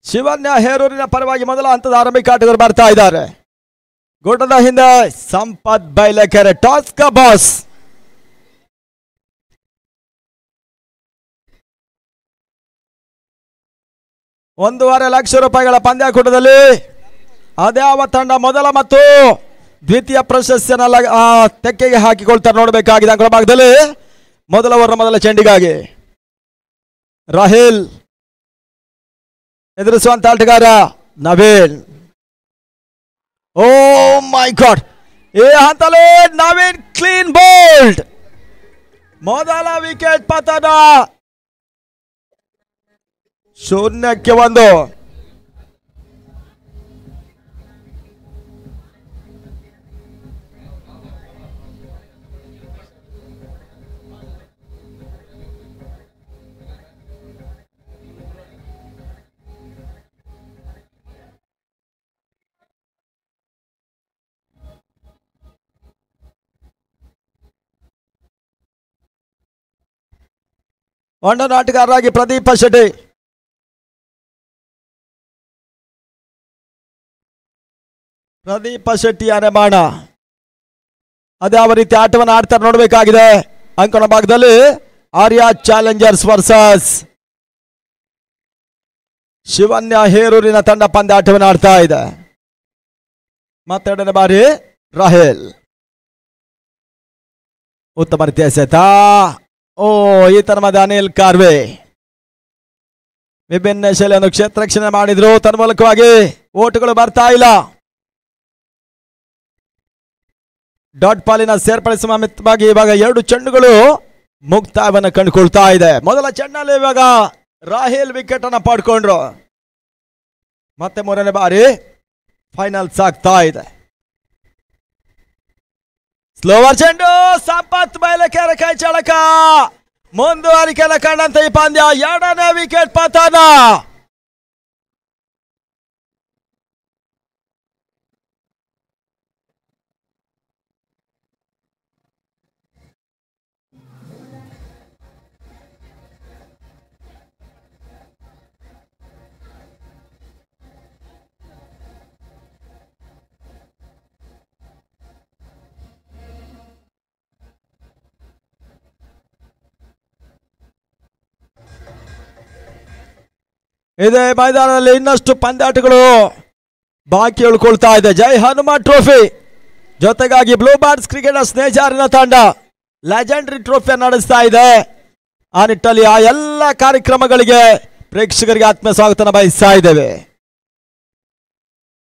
ಶಿವನ್ಯ ಹೇರೂರಿನ ಪರವಾಗಿ ಮೊದಲ ಹಂತದ ಆರಂಭಿಕ ಆಟಗಾರರು ಬರ್ತಾ ಇದ್ದಾರೆ. ಗುಡ್ಡದ ಹಿಂದೆ ಸಂಪತ್ ಬೈಲೆಕೆರೆ ಟಾಸ್ಕ ಬಾಸ್. ₹1,50,000 ಪಂದ್ಯಾಕೂಟದಲ್ಲಿ ಅದ್ಯಾವ ತಂಡ ಮೊದಲ ಮತ್ತು ದ್ವಿತೀಯ ಪ್ರಶಸ್ತಿಯನ್ನ ತೆಕ್ಕೆಗೆ ಹಾಕಿಕೊಳ್ತಾರೆ ನೋಡಬೇಕಾಗಿದೆ. ಅಂಕಣ ಭಾಗದಲ್ಲಿ ಮೊದಲ ಚೆಂಡಿಗಾಗಿ ರಾಹಿಲ್ ಎದುರಿಸುವಂತ ಆಟಗಾರ ನವೀನ್. ಓ ಮೈ ಗಾಡ್, ಈ ಹಂತಲೇ ನವೀನ್ ಕ್ಲೀನ್ ಬೋಲ್ಡ್. ಮೊದಲ ವಿಕೆಟ್ ಪತನ. 0-1. ಒಂಡನ ಆಟಗಾರರಾಗಿ ಪ್ರದೀಪ ಶೆಟ್ಟಿ. ಅರೆಮಾಣ ಅದ್ಯಾವ ರೀತಿ ಆಟವನ್ನು ಆಡ್ತಾರೆ ನೋಡಬೇಕಾಗಿದೆ. ಅಂಕಣ ಭಾಗದಲ್ಲಿ ಆರ್ಯ ಚಾಲೆಂಜರ್ಸ್ ವರ್ಸಸ್ ಶಿವನ್ಯ ಹೇರೂರಿನ ತಂಡ ಪಂದ್ಯಾಟವನ್ನು ಆಡ್ತಾ ಇದೆ. ಮತ್ತೆರಡನೇ ಬಾರಿ ರಾಹಿಲ್ ಉತ್ತಮ ರೀತಿಯ ಎಸೆತ. ಈ ತರಮದ ಅನಿಲ್ ಕಾರ್ವೆ ವಿಭಿನ್ನ ಶೈಲಿಯನ್ನು ಕ್ಷೇತ್ರ ರಕ್ಷಣೆ ಮಾಡಿದ್ರು. ತನ್ಮೂಲಕವಾಗಿ ಓಟುಗಳು ಬರ್ತಾ ಇಲ್ಲ. ಡಾಟ್ ಪಾಲಿನ ಸೇರ್ಪಡಿಸುವ ಮಿತವಾಗಿ ಇವಾಗ 2 ಚೆಂಡುಗಳು ಮುಕ್ತಾಯವನ್ನು ಕಂಡುಕೊಳ್ತಾ ಇದೆ. ಮೊದಲ ಚೆಂಡಲ್ಲಿ ಇವಾಗ ರಾಹಿಲ್ ವಿಕೆಟ್ ಅನ್ನ ಪಡ್ಕೊಂಡ್ರು. ಮತ್ತೆ 3ನೇ ಬಾರಿ ಫೈನಲ್ ಸಾಗ್ತಾ ಇದೆ. ಸ್ಲೋವರ್ ಚೆಂಡು. ಸಂಪತ್ ಬೈಲೆಕೆರೆ ಕೈ ಚಳಕ. ಮುಂದುವರಿಕೆಯನ್ನು ಕಂಡಂತ ಈ ಪಂದ್ಯ 2ನೇ ವಿಕೆಟ್ ಪತನ. ಇದೇ ಮೈದಾನದಲ್ಲಿ ಇನ್ನಷ್ಟು ಪಂದ್ಯಾಟಗಳು ಬಾಕಿ ಉಳ್ಕೊಳ್ತಾ ಇದೆ. ಜೈ ಹನುಮಾನ್ ಟ್ರೋಫಿ ಜೊತೆಗಾಗಿ ಬ್ಲೂ ಬಾರ್ಡ್ಸ್ ಕ್ರಿಕೆಟರ್ಸ್ ನೇಜಾರಿನ ತಂಡ ಲೆಜೆಂಡರಿ ಟ್ರೋಫಿಯನ್ನು ನಡೆಸ್ತಾ ಇದೆ. ಆ ನಿಟ್ಟಲ್ಲಿ ಆ ಎಲ್ಲ ಕಾರ್ಯಕ್ರಮಗಳಿಗೆ ಪ್ರೇಕ್ಷಕರಿಗೆ ಆತ್ಮ ಸ್ವಾಗತ ಬಯಸ್ತಾ ಇದ್ದೇವೆ.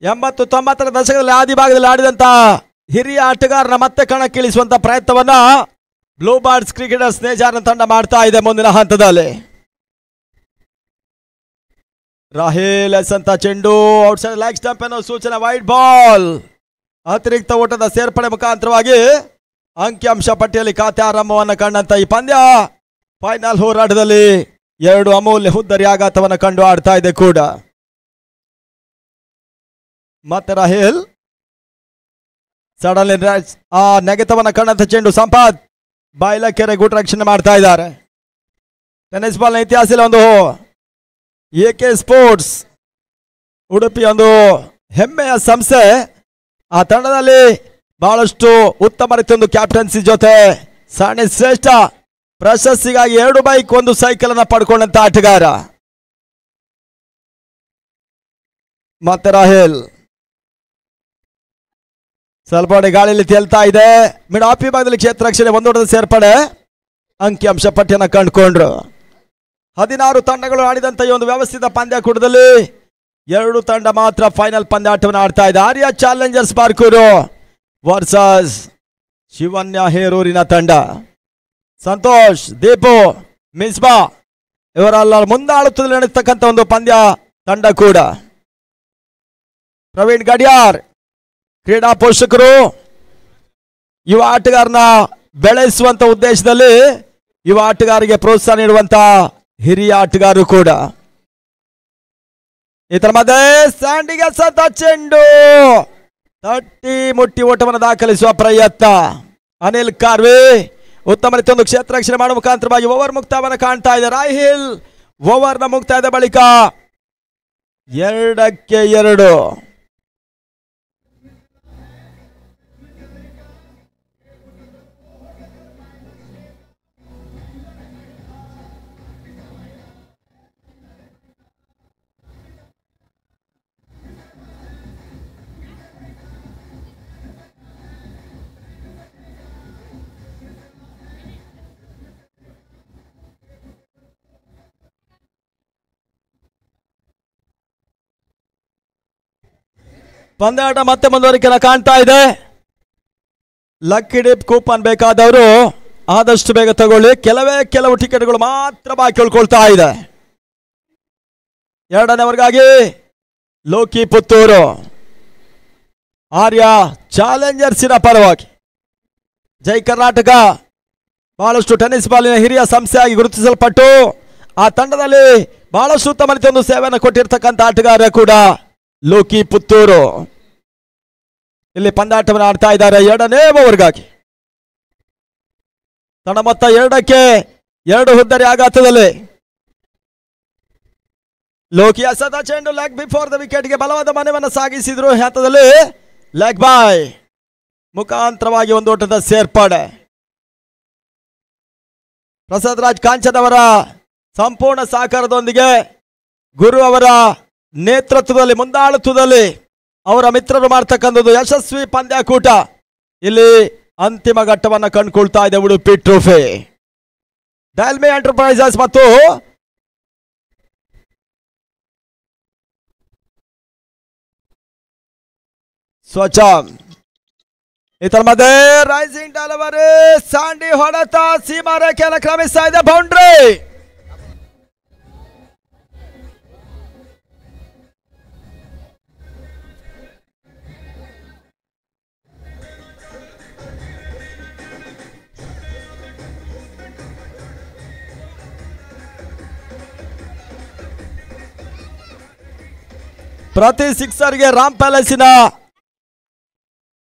80-90ರ ದಶಕದಲ್ಲಿ ಆದಿಭಾಗದಲ್ಲಿ ಆಡಿದಂತ ಹಿರಿಯ ಆಟಗಾರನ ಮತ್ತೆ ಕಣಕ್ಕಿಳಿಸುವಂತ ಪ್ರಯತ್ನವನ್ನ ಬ್ಲೂ ಬಾರ್ಡ್ಸ್ ಕ್ರಿಕೆಟರ್ಸ್ ನೇಜಾರಿನ ತಂಡ ಮಾಡ್ತಾ ಇದೆ. ಮುಂದಿನ ಹಂತದಲ್ಲಿ ರಾಹಿಲ್ ಎಸಂತ ಚೆಂಡು ಔಟ್ಸೈಡ್ ಲೆಗ್ ಸ್ಟಂಪ್ ಅನ್ನೋ ಸೂಚನೆ. Wide ball. ಅತಿರಿಕ್ತ ಓಟದ ಸೇರ್ಪಡೆ ಮುಖಾಂತರವಾಗಿ ಅಂಕಿಅಂಶ ಪಟ್ಟಿಯಲ್ಲಿ ಖಾತೆ ಆರಂಭವನ್ನು ಕಂಡಂತ ಈ ಪಂದ್ಯ ಫೈನಲ್ ಹೋರಾಟದಲ್ಲಿ 2 ಅಮೂಲ್ಯ ಹುದ್ದರಿ ಆಘಾತವನ್ನು ಕಂಡು ಆಡ್ತಾ ಇದೆ ಕೂಡ. ಮತ್ತೆ ರಾಹಿಲ್ ಸಡನ್ಲಿ ಆ ನೆಗೆತವನ್ನು ಕಂಡಂತ ಚೆಂಡು ಸಂಪತ್ ಬೈಲೆಕೆರೆ ಗೂಟ ರಕ್ಷಣೆ ಮಾಡ್ತಾ ಇದ್ದಾರೆ. ಟೆನ್ನಿಸ್ ಬಾಲ್ನ ಇತಿಹಾಸದಲ್ಲಿ ಒಂದು AK ಸ್ಪೋರ್ಟ್ಸ್ ಉಡುಪಿ ಒಂದು ಹೆಮ್ಮೆಯ ಸಂಸ್ಥೆ. ಆ ತಂಡದಲ್ಲಿ ಬಹಳಷ್ಟು ಉತ್ತಮ ರೀತಿಯ ಒಂದು ಕ್ಯಾಪ್ಟನ್ಸಿ ಜೊತೆ ಸಾಣಿ ಶ್ರೇಷ್ಠ ಪ್ರಶಸ್ತಿಗಾಗಿ 2 ಬೈಕ್ 1 ಸೈಕಲ್ ಅನ್ನ ಪಡ್ಕೊಂಡಂತ ಆಟಗಾರ. ಮತ್ತೆ ರಾಹಿಲ್ ಸ್ವಲ್ಪ ಗಾಳಿಯಲ್ಲಿ ತೇಲ್ತಾ ಇದೆ. ಮಿಡ್ ಆಫ್ ವಿಭಾಗದಲ್ಲಿ ಕ್ಷೇತ್ರ ರಕ್ಷಣೆ 1 ಓಟದ ಸೇರ್ಪಡೆ. ಅಂಕಿಅಂಶ ಪಟ್ಟಿಯನ್ನು ಕಂಡುಕೊಂಡ್ರು. 16 ತಂಡಗಳು ಆಡಿದಂತ ಈ ಒಂದು ವ್ಯವಸ್ಥಿತ ಪಂದ್ಯಾಕೂಟದಲ್ಲಿ 2 ತಂಡ ಮಾತ್ರ ಫೈನಲ್ ಪಂದ್ಯಾಟವನ್ನು ಆಡ್ತಾ ಇದೆ. ಆರ್ಯ ಚಾಲೆಂಜರ್ಸ್ ಬಾರ್ಕೂರು ವರ್ಸಸ್ ಶಿವನ್ಯ ಹೇರೂರಿನ ತಂಡ. ಸಂತೋಷ್, ದೀಪು, ಮಿಸ್ಬಾ ಇವರೆಲ್ಲ ಮುಂದಾಳುತ್ತದಲ್ಲಿ ನಡೆಸ್ತಕ್ಕಂಥ ಒಂದು ಪಂದ್ಯ ತಂಡ ಕೂಡ. ಪ್ರವೀಣ್ ಗಡಿಯಾರ್ ಕ್ರೀಡಾ ಪೋಷಕರು ಯುವ ಆಟಗಾರನ ಬೆಳೆಸುವಂತ ಉದ್ದೇಶದಲ್ಲಿ ಯುವ ಆಟಗಾರರಿಗೆ ಪ್ರೋತ್ಸಾಹ ನೀಡುವಂತ ಹಿರಿಯ ಆಟಗಾರರು ಕೂಡ. ಇದರ ಮಧ್ಯೆ ಸ್ಯಾಂಡಿಗೆ ಸತ ಚೆಂಡು ತಟ್ಟಿ ಮುಟ್ಟಿ ಓಟವನ್ನು ದಾಖಲಿಸುವ ಪ್ರಯತ್ನ. ಅನಿಲ್ ಕಾರ್ವೆ ಉತ್ತಮ ರೀತಿಯ ಒಂದು ಕ್ಷೇತ್ರ ರಕ್ಷಣೆ ಮಾಡುವ ಮುಖಾಂತರವಾಗಿ ಓವರ್ ಮುಕ್ತಾಯವನ್ನು ಕಾಣ್ತಾ ಇದೆ. ರಾಹಿಲ್ ಓವರ್ನ ಮುಕ್ತಾಯದ ಬಳಿಕ 2-2. ಪಂದ್ಯಾಟ ಮತ್ತೆ ಮುಂದುವರಿಕೆ ಕಾಣ್ತಾ ಇದೆ. ಲಕ್ಕಿ ಡಿಪ್ ಕೂಪನ್ ಬೇಕಾದವರು ಆದಷ್ಟು ಬೇಗ ತಗೊಳ್ಳಿ. ಕೆಲವು ಟಿಕೆಟ್ಗಳು ಮಾತ್ರ ಬಾಕಿ ಉಳ್ಕೊಳ್ತಾ ಇದೆ. ಎರಡನೇ ವರ್ಗಾಗಿ ಲೋಕಿ ಪುತ್ತೂರು ಆರ್ಯ ಚಾಲೆಂಜರ್ಸಿನ ಪರವಾಗಿ. ಜೈ ಕರ್ನಾಟಕ ಬಹಳಷ್ಟು ಟೆನ್ನಿಸ್ ಬಾಲಿನ ಹಿರಿಯ ಸಂಸ್ಥೆಯಾಗಿ ಗುರುತಿಸಲ್ಪಟ್ಟು ಆ ತಂಡದಲ್ಲಿ ಬಹಳಷ್ಟು ಉತ್ತಮ ರೀತಿಯ ಒಂದು ಸೇವೆಯನ್ನು ಕೊಟ್ಟಿರ್ತಕ್ಕಂಥ ಆಟಗಾರ ಕೂಡ ಲೋಕಿ ಪುತ್ತೂರು. ಇಲ್ಲಿ ಪಂದ್ಯಾಟವನ್ನು ಆಡ್ತಾ ಇದ್ದಾರೆ ಎರಡನೇ ಓವರ್ಗಾಗಿ. ತಂಡ ಮೊತ್ತ 2-2 ಹುದ್ದರಿ ಆಘಾತದಲ್ಲಿ. ಲೋಕಿ ಸದಾ ಚೆಂಡು ಲೆಗ್ ಬಿಫೋರ್ ದ ವಿಕೆಟ್ಗೆ ಬಲವಾದ ಮನೆಯನ್ನು ಸಾಗಿಸಿದ್ರು. ಹಂತದಲ್ಲಿ ಲೆಗ್ ಬಾಯ್ ಮುಖಾಂತರವಾಗಿ ಒಂದು ಓಟದ ಸೇರ್ಪಡೆ. ಪ್ರಸಾದ್ ರಾಜ್ ಕಾಂಚನ್ ಅವರ ಸಂಪೂರ್ಣ ಸಹಕಾರದೊಂದಿಗೆ ಗುರು ಅವರ ನೇತೃತ್ವದಲ್ಲಿ ಮುಂದಾಳತ್ವದಲ್ಲಿ ಅವರ ಮಿತ್ರರು ಮಾಡ್ತಕ್ಕಂಥದ್ದು ಯಶಸ್ವಿ ಪಂದ್ಯಾಕೂಟ ಇಲ್ಲಿ ಅಂತಿಮ ಘಟ್ಟವನ್ನು ಕಂಡುಕೊಳ್ತಾ ಇದೆ. ಉಡುಪಿ ಟ್ರೋಫಿ ಡೈಲ್ಮಿ ಎಂಟರ್ಪ್ರೈಸಸ್ ಮತ್ತು ಸ್ವಚ್ಛ ಇದರ ಮಧ್ಯೆ ರೈಸಿಂಗ್ ಡೆಲಿವರಿ ಸ್ಯಾಂಡಿ ಹೊಡೆತ ಸೀಮಾ ರೇಖೆಯನ್ನು ಕ್ರಮಿಸ್ತಾ ಇದೆ. ಬೌಂಡ್ರಿ ಪ್ರತಿ ಸಿಕ್ಸರ್ಗೆ ರಾಮ್ ಪ್ಯಾಲೇಸಿನ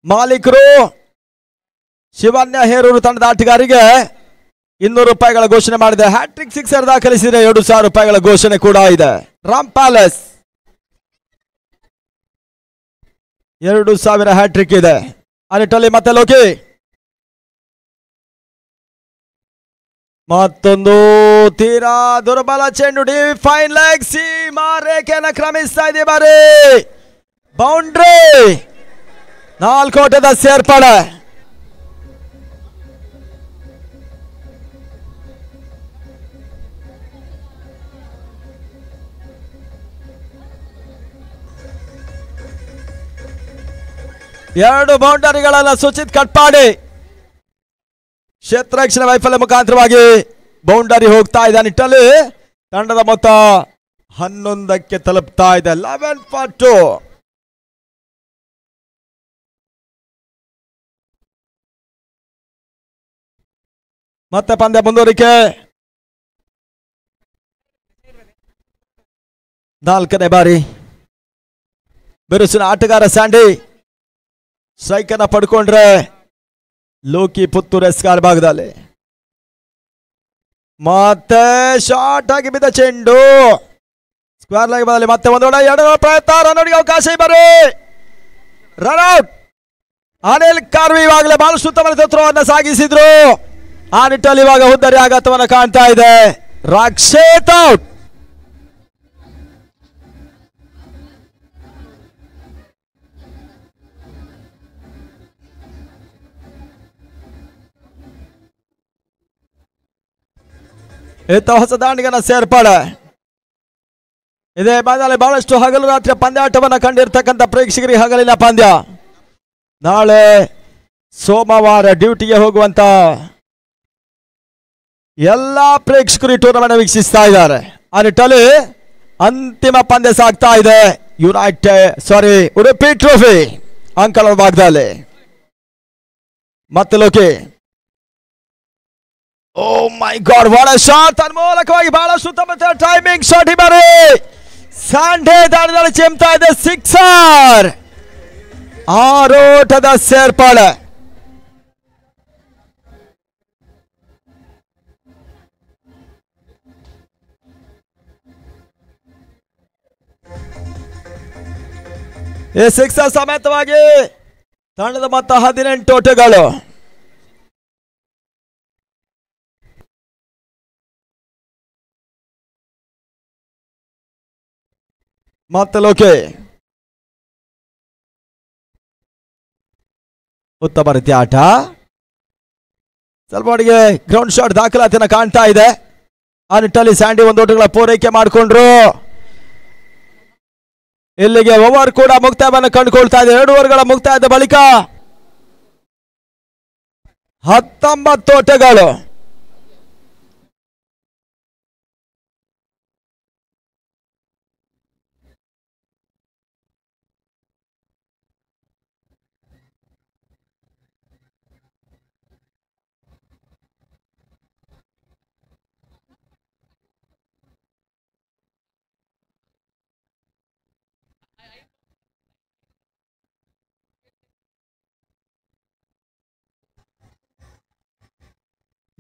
ಮಾಲೀಕರು ಶಿವನ್ಯ ಹೇರೂರು ತಂಡದ ಆಟಗಾರಿಗೆ ₹200 ಘೋಷಣೆ ಮಾಡಿದೆ. ಹ್ಯಾಟ್ರಿಕ್ ಸಿಕ್ಸರ್ ದಾಖಲಿಸಿದರೆ ₹2,000 ಘೋಷಣೆ ಕೂಡ ಇದೆ. ರಾಮ್ ಪ್ಯಾಲೇಸ್ 2,000 ಹ್ಯಾಟ್ರಿಕ್ ಇದೆ. ಆ ನಿಟ್ಟಲ್ಲಿ ಮತ್ತೆ ಲೋಕಿ ಮತ್ತೊಂದು ತೀರಾ ದುರ್ಬಲ ಚೆಂಡು ಡಿ ಫೈನ್ ಲೆಗ್ ಸೀಮಾ ರೇಖೆಯನ್ನು ಕ್ರಮಿಸ್ತಾ ಇದೆ. ಬಾರಿ ಬೌಂಡ್ರಿ 4 ಓಟದ ಸೇರ್ಪಡೆ. ಎರಡು ಬೌಂಡರಿಗಳನ್ನು ಸುಚಿತ್ ಕಟ್ಪಾಡಿ ಕ್ಷೇತ್ರರಕ್ಷಣೆ ವೈಫಲ್ಯ ಮುಖಾಂತರವಾಗಿ ಬೌಂಡರಿ ಹೋಗ್ತಾ ಇದೆ. ನಿಟ್ಟಲ್ಲಿ ತಂಡದ ಮೊತ್ತ 11ಕ್ಕೆ ತಲುಪ್ತಾ ಇದೆ. 11-2. ಮತ್ತೆ ಪಂದ್ಯ ಮುಂದುವರಿಕೆ. 4ನೇ ಬಾರಿ ಬಿರುಸಿನ ಆಟಗಾರ ಸ್ಯಾಂಡಿ ಸ್ಟ್ರೈಕ್ ಅನ್ನ ಪಡ್ಕೊಂಡ್ರೆ ಲೋಕಿ ಪುತ್ತೂರು ಎಸ್ಕಾರ್ ಭಾಗದಲ್ಲಿ ಮತ್ತೆ ಶಾರ್ಟ್ ಆಗಿ ಬಿದ್ದ ಚೆಂಡು ಸ್ಕ್ವೇರ್ ಲೆಗ್ ಬದಲಿ ಮತ್ತೆ ಒಂದೊಡ ಎರಡು ಪ್ರಯತ್ನ ರನ್ನೌಟ್ಗೆ ಅವಕಾಶ ಬರೀ ರನ್ಔಟ್. ಅನಿಲ್ ಕಾರ್ವಿ ಇವಾಗಲೇ ಬಹಳಷ್ಟು ಉತ್ತಮ ನೇತೃತ್ವವನ್ನು ಸಾಗಿಸಿದ್ರು. ಆ ನಿಟ್ಟಲ್ಲಿ ಇವಾಗ ಹುದ್ದರಿ ಆಘಾತವನ್ನು ಕಾಣ್ತಾ ಇದೆ. ರಕ್ಷೇತ್ ಔಟ್. ಇತ್ತ ಹೊಸ ದಾಂಡಿಗನ ಸೇರ್ಪಡೆ. ಇದೇ ಪಂದ್ಯದಲ್ಲಿ ಬಹಳಷ್ಟು ಹಗಲು ರಾತ್ರಿ ಪಂದ್ಯಾಟವನ್ನು ಕಂಡಿರ್ತಕ್ಕಂಥ ಪ್ರೇಕ್ಷಕರಿಗೆ ಹಗಲಿನ ಪಂದ್ಯ. ನಾಳೆ ಸೋಮವಾರ ಡ್ಯೂಟಿಗೆ ಹೋಗುವಂತ ಎಲ್ಲಾ ಪ್ರೇಕ್ಷಕರು ಈ ಟೂರ್ನಮೆಂಟ್ ವೀಕ್ಷಿಸ್ತಾ ಇದ್ದಾರೆ. ಆ ನಿಟ್ಟಲ್ಲಿ ಅಂತಿಮ ಪಂದ್ಯ ಸಾಗ್ತಾ ಇದೆ. ಉಡುಪಿ ಟ್ರೋಫಿ ಅಂಕಲ್ ಭಾಗದಲ್ಲಿ ಮತ್ತೆ ಲೋಕಿ. ಓ ಮೈ ಗಾಡ್, ವಾಟ್ ಅ ಶಾಟ್! ತನ್ಮೂಲಕವಾಗಿ ಬಹಳಷ್ಟು ಉತ್ತಮ ಟೈಮಿಂಗ್ ಶಾಟ್. ಬರೀ ಸ್ಯಾಂಡೆ ದಾಳಿನಲ್ಲಿ ಚಿಮ್ತಾ ಇದೆ. ಸಿಕ್ಸರ್. ಆರೋಟದ ಸೇರ್ಪಡೆ. ಈ ಸಿಕ್ಸರ್ ಸಮೇತವಾಗಿ ತಂಡದ ಮೊತ್ತ 18 ಓಟಗಳು. ಮತ್ತೆ ಲೋಕೆ ಉತ್ತಮ ರೀತಿಯ ಆಟ. ಸ್ವಲ್ಪ ಮಟ್ಟಿಗೆ ಗ್ರೌಂಡ್ ಶಾಟ್ ದಾಖಲಾತಿಯನ್ನು ಕಾಣ್ತಾ ಇದೆ. ಆ ನಿಟ್ಟಲ್ಲಿ ಸ್ಯಾಂಡಿ ಒಂದು ಓಟಗಳ ಪೂರೈಕೆ ಮಾಡಿಕೊಂಡ್ರು. ಇಲ್ಲಿಗೆ ಓವರ್ ಕೂಡ ಮುಕ್ತಾಯವನ್ನು ಕಂಡುಕೊಳ್ತಾ ಇದೆ. 2 ಓವರ್ಗಳ ಮುಕ್ತಾಯದ ಬಳಿಕ 19 ಓಟಗಳು.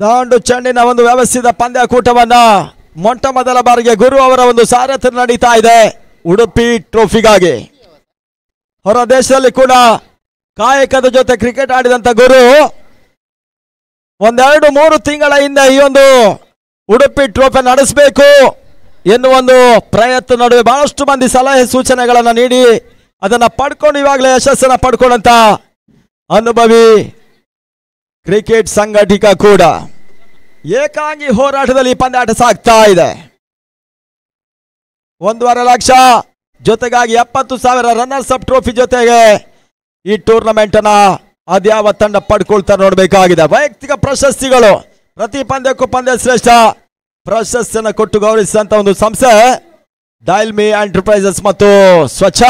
ದಾಂಡು ಚೆಂಡಿನ ಒಂದು ವ್ಯವಸ್ಥಿತ ಪಂದ್ಯಾಕೂಟವನ್ನ ಮೊಟ್ಟ ಮೊದಲ ಬಾರಿಗೆ ಗುರು ಅವರ ಒಂದು ಸಾರಥ್ಯ ನಡೀತಾ ಇದೆ ಉಡುಪಿ ಟ್ರೋಫಿಗಾಗಿ. ಹೊರ ದೇಶದಲ್ಲಿ ಕೂಡ ಕಾಯಕದ ಜೊತೆ ಕ್ರಿಕೆಟ್ ಆಡಿದಂತ ಗುರು 1-2-3 ತಿಂಗಳ ಹಿಂದೆ ಈ ಒಂದು ಉಡುಪಿ ಟ್ರೋಫಿ ನಡೆಸಬೇಕು ಎನ್ನುವ ಒಂದು ಪ್ರಯತ್ನ ನಡುವೆ ಬಹಳಷ್ಟು ಮಂದಿ ಸಲಹೆ ಸೂಚನೆಗಳನ್ನ ನೀಡಿ ಅದನ್ನ ಪಡ್ಕೊಂಡು ಇವಾಗಲೇ ಯಶಸ್ಸನ್ನ ಪಡ್ಕೊಂಡಂತ ಅನುಭವಿ ಕ್ರಿಕೆಟ್ ಸಂಘಟಕ ಕೂಡ ಏಕಾಂಗಿ ಹೋರಾಟದಲ್ಲಿ ಪಂದ್ಯಾಟ ಸಾಗ್ತಾ ಇದೆ. 1.5 ಲಕ್ಷ ಜೊತೆಗಾಗಿ 70,000 ರನ್ನರ್ಸ್ ಅಪ್ ಟ್ರೋಫಿ ಜೊತೆಗೆ ಈ ಟೂರ್ನಮೆಂಟ್ ಅನ್ನ ಅದ್ಯಾವ ತಂಡ ಪಡ್ಕೊಳ್ತಾ ನೋಡಬೇಕಾಗಿದೆ. ವೈಯಕ್ತಿಕ ಪ್ರಶಸ್ತಿಗಳು ಪ್ರತಿ ಪಂದ್ಯಕ್ಕೂ ಪಂದ್ಯ ಶ್ರೇಷ್ಠ ಪ್ರಶಸ್ತಿಯನ್ನು ಕೊಟ್ಟು ಗೌರವಿಸಿದಂತ ಒಂದು ಸಂಸ್ಥೆ ಡೈಲ್ಮಿ ಎಂಟರ್ಪ್ರೈಸಸ್ ಮತ್ತು ಸ್ವಚ್ಛ.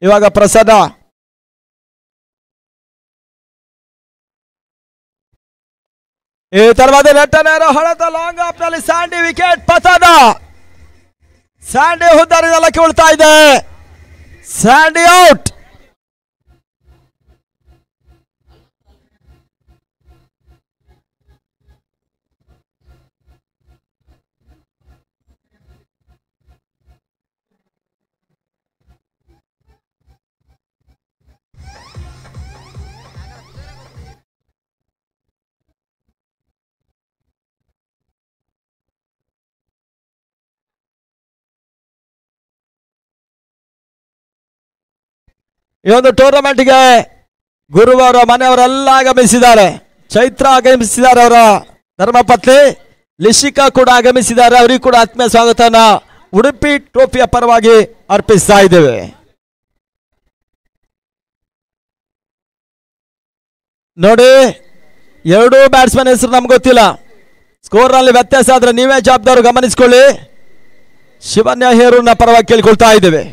ಇವಾಗ ಪ್ರಸನ್ನ ಈ ತರವಾದ ನೆಟ್ಟನೇರ ಹೊಡೆದ ಲಾಂಗ್ ಆಫ್ ನಲ್ಲಿ ಸ್ಯಾಂಡಿ ವಿಕೆಟ್ ಪತನ. ಸ್ಯಾಂಡಿ ಹುದ್ದಾರಿದಲ್ಲಕ್ಕೆ ಉಳ್ತಾ ಇದೆ. Sandy out. ಈ ಒಂದು ಟೂರ್ನಮೆಂಟ್ಗೆ ಗುರುವಾರ ಮನೆಯವರೆಲ್ಲ ಆಗಮಿಸಿದ್ದಾರೆ. ಚೈತ್ರ ಆಗಮಿಸಿದ್ದಾರೆ, ಅವರ ಧರ್ಮಪತ್ನಿ ಲಿಶಿಕಾ ಕೂಡ ಆಗಮಿಸಿದ್ದಾರೆ. ಅವರಿಗೂ ಕೂಡ ಆತ್ಮೀಯ ಸ್ವಾಗತನ ಉಡುಪಿ ಟ್ರೋಫಿಯ ಪರವಾಗಿ ಅರ್ಪಿಸ್ತಾ ಇದ್ದೇವೆ. ನೋಡಿ, 2 ಬ್ಯಾಟ್ಸ್ಮನ್ ಹೆಸರು ನಮ್ಗೆ ಗೊತ್ತಿಲ್ಲ. ಸ್ಕೋರ್ ನಲ್ಲಿ ವ್ಯತ್ಯಾಸ ಆದ್ರೆ ನೀವೇ ಜವಾಬ್ದಾರು ಗಮನಿಸಿಕೊಳ್ಳಿ. ಶಿವನ್ಯ ಹೇರೂರ್ನ ಪರವಾಗಿ ಕೇಳ್ಕೊಳ್ತಾ ಇದ್ದೇವೆ.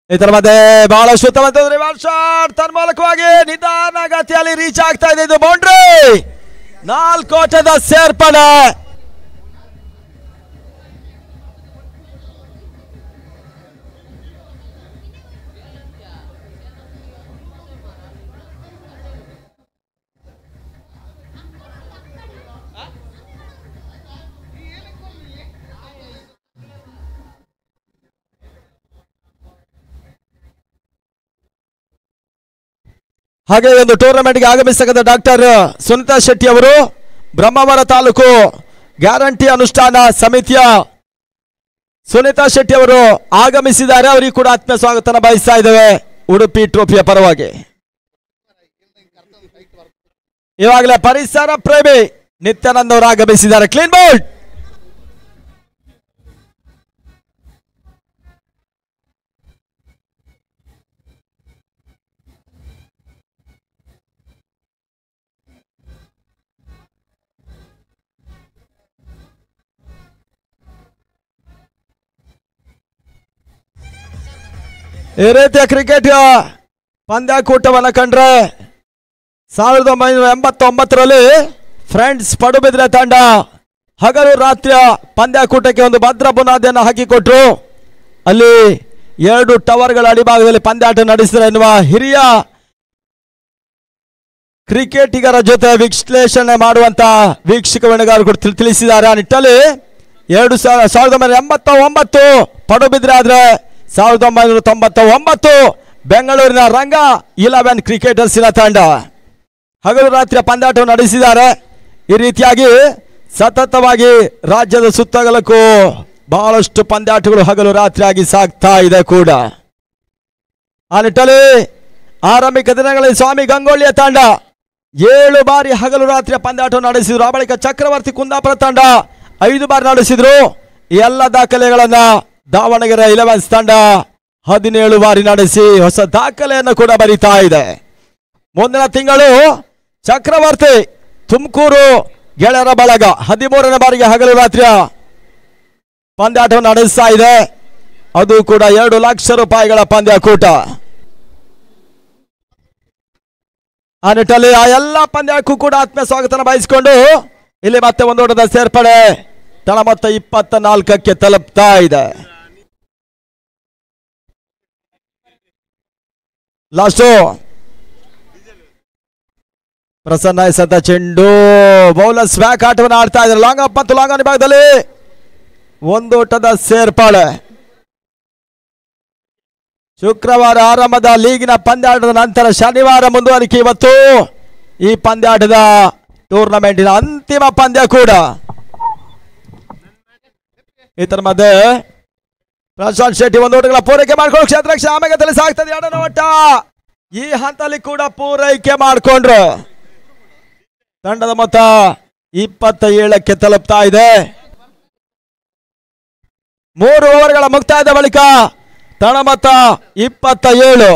ಇದರ ಮಧ್ಯೆ ಬಹಳಷ್ಟು ರಿವರ್ಸ್ ಶಾಟ್ ತನ್ಮೂಲಕವಾಗಿ ನಿಧಾನ ಗತಿಯಲ್ಲಿ ರೀಚ್ ಆಗ್ತಾ ಇದೆ. ಇದು ಬೌಂಡ್ರಿ, 4 ಓಟದ ಸೇರ್ಪಡೆ. ಹಾಗೆ ಒಂದು ಟೂರ್ನಮೆಂಟ್ಗೆ ಆಗಮಿಸತಕ್ಕಂಥ ಡಾಕ್ಟರ್ ಸುನಿತಾ ಶೆಟ್ಟಿ ಅವರು ಬ್ರಹ್ಮಾವರ ತಾಲೂಕು ಗ್ಯಾರಂಟಿ ಅನುಷ್ಠಾನ ಸಮಿತಿಯ ಸುನಿತಾ ಶೆಟ್ಟಿ ಅವರು ಆಗಮಿಸಿದ್ದಾರೆ. ಅವರಿಗೆ ಕೂಡ ಆತ್ಮೀಯ ಸ್ವಾಗತನ ಬಯಸ್ತಾ ಇದ್ದೇವೆ ಉಡುಪಿ ಟ್ರೋಫಿಯ ಪರವಾಗಿ. ಇವಾಗಲೇ ಪರಿಸರ ಪ್ರೇಮಿ ನಿತ್ಯಾನಂದ್ ಅವರು ಆಗಮಿಸಿದ್ದಾರೆ. Clean bowled. ಈ ರೀತಿಯ ಕ್ರಿಕೆಟ್ ಪಂದ್ಯಾಕೂಟವನ್ನು ಕಂಡ್ರೆ 1989ರಲ್ಲಿ ಫ್ರೆಂಡ್ಸ್ ಪಡುಬಿದ್ರೆ ತಂಡ ಹಗಲು ರಾತ್ರಿಯ ಪಂದ್ಯಾಕೂಟಕ್ಕೆ ಒಂದು ಭದ್ರ ಬುನಾದಿಯನ್ನು ಹಾಕಿಕೊಟ್ರು. ಅಲ್ಲಿ 2 ಟವರ್ಗಳ ಅಡಿಭಾಗದಲ್ಲಿ ಪಂದ್ಯಾಟ ನಡೆಸಿದ ಎನ್ನುವ ಹಿರಿಯ ಕ್ರಿಕೆಟಿಗರ ಜೊತೆ ವಿಶ್ಲೇಷಣೆ ಮಾಡುವಂತ ವೀಕ್ಷಕ ವಣಗಾರರು ತಿಳಿಸಿದ್ದಾರೆ. ಆ ನಿಟ್ಟಲ್ಲಿ 1989 ಪಡುಬಿದ್ರೆ ಆದ್ರೆ 1999 ಬೆಂಗಳೂರಿನ ರಂಗ 11 ಕ್ರಿಕೆಟರ್ಸಿನ ತಂಡ ಹಗಲು ರಾತ್ರಿಯ ಪಂದ್ಯಾಟವನ್ನು ನಡೆಸಿದ್ದಾರೆ. ಈ ರೀತಿಯಾಗಿ ಸತತವಾಗಿ ರಾಜ್ಯದ ಸುತ್ತಗಲಕ್ಕೂ ಬಹಳಷ್ಟು ಪಂದ್ಯಾಟಗಳು ಹಗಲು ರಾತ್ರಿಯಾಗಿ ಸಾಗ್ತಾ ಇದೆ ಕೂಡ. ಆ ನಿಟ್ಟಲ್ಲಿ ಆರಂಭಿಕ ದಿನಗಳಲ್ಲಿ ಸ್ವಾಮಿ ಗಂಗೊಳ್ಳಿಯ ತಂಡ 7 ಬಾರಿ ಹಗಲು ರಾತ್ರಿಯ ಪಂದ್ಯಾಟವನ್ನು ನಡೆಸಿದ್ರು. ಆ ಬಳಿಕ ಚಕ್ರವರ್ತಿ ಕುಂದಾಪುರ ತಂಡ 5 ಬಾರಿ ನಡೆಸಿದ್ರು. ಎಲ್ಲ ದಾಖಲೆಗಳನ್ನ ದಾವಣಗೆರೆ 11 ತಂಡ 17 ಬಾರಿ ನಡೆಸಿ ಹೊಸ ದಾಖಲೆಯನ್ನು ಕೂಡ ಬರೀತಾ ಇದೆ. ಮುಂದಿನ ತಿಂಗಳು ಚಕ್ರವರ್ತಿ ತುಮಕೂರು ಗೆಳೆಯರ ಬಳಗ 13ನೇ ಬಾರಿಗೆ ಹಗಲು ರಾತ್ರಿಯ ಪಂದ್ಯಾಟವನ್ನು ನಡೆಸ್ತಾ ಇದೆ. ಅದು ಕೂಡ 2 ಲಕ್ಷ ರೂಪಾಯಿಗಳ ಪಂದ್ಯಾಕೂಟ. ಆ ನಿಟ್ಟಲ್ಲಿ ಆ ಎಲ್ಲ ಪಂದ್ಯಕ್ಕೂ ಕೂಡ ಆತ್ಮೀಯ ಸ್ವಾಗತ ಬಯಸಿಕೊಂಡು ಇಲ್ಲಿ ಮತ್ತೆ ಒಂದು ಓಟದ ಸೇರ್ಪಡೆ ತಳ ಮೊತ್ತ 24ಕ್ಕೆ ತಲುಪ್ತಾ ಇದೆ. ಲಾಸ್ಟು ಪ್ರಸನ್ನ ಎಸೆದ ಚೆಂಡು ಬೌಲರ್ಸ್ ಬ್ಯಾಕ್ ಆಟವನ್ನು ಆಡ್ತಾ ಇದ್ದಾರೆ. ಲಾಂಗ್ ಅಪ್ ಮತ್ತು ಲಾಂಗ್ ಆನ್ ಭಾಗದಲ್ಲಿ ಒಂದು ಓಟದ ಸೇರ್ಪಡೆ. ಶುಕ್ರವಾರ ಆರಂಭದ ಲೀಗಿನ ಪಂದ್ಯಾಟದ ನಂತರ ಶನಿವಾರ ಮುಂದುವರಿಕೆ. ಇವತ್ತು ಈ ಪಂದ್ಯಾಟದ ಟೂರ್ನಮೆಂಟಿನ ಅಂತಿಮ ಪಂದ್ಯ ಕೂಡ. ಇದರ ಮಧ್ಯೆ ಪ್ರಶಾಂತ್ ಶೆಟ್ಟಿ ಒಂದು ಓಟಗಳ ಪೂರೈಕೆ ಮಾಡ್ಕೊಂಡು ಕ್ಷೇತ್ರಕ್ಕೆ ಆಮೇಲೆ ಸಾಗ್ತದೆ. ಎರಡನೇ ಓಟ ಈ ಹಂತದಲ್ಲಿ ಕೂಡ ಪೂರೈಕೆ ಮಾಡಿಕೊಂಡ್ರು. ತಂಡದ ಮೊತ್ತ 27ಕ್ಕೆ ತಲುಪ್ತಾ ಇದೆ. 3 ಓವರ್ಗಳ ಮುಕ್ತಾಯದ ಬಳಿಕ ತಂಡ ಮೊತ್ತ 27.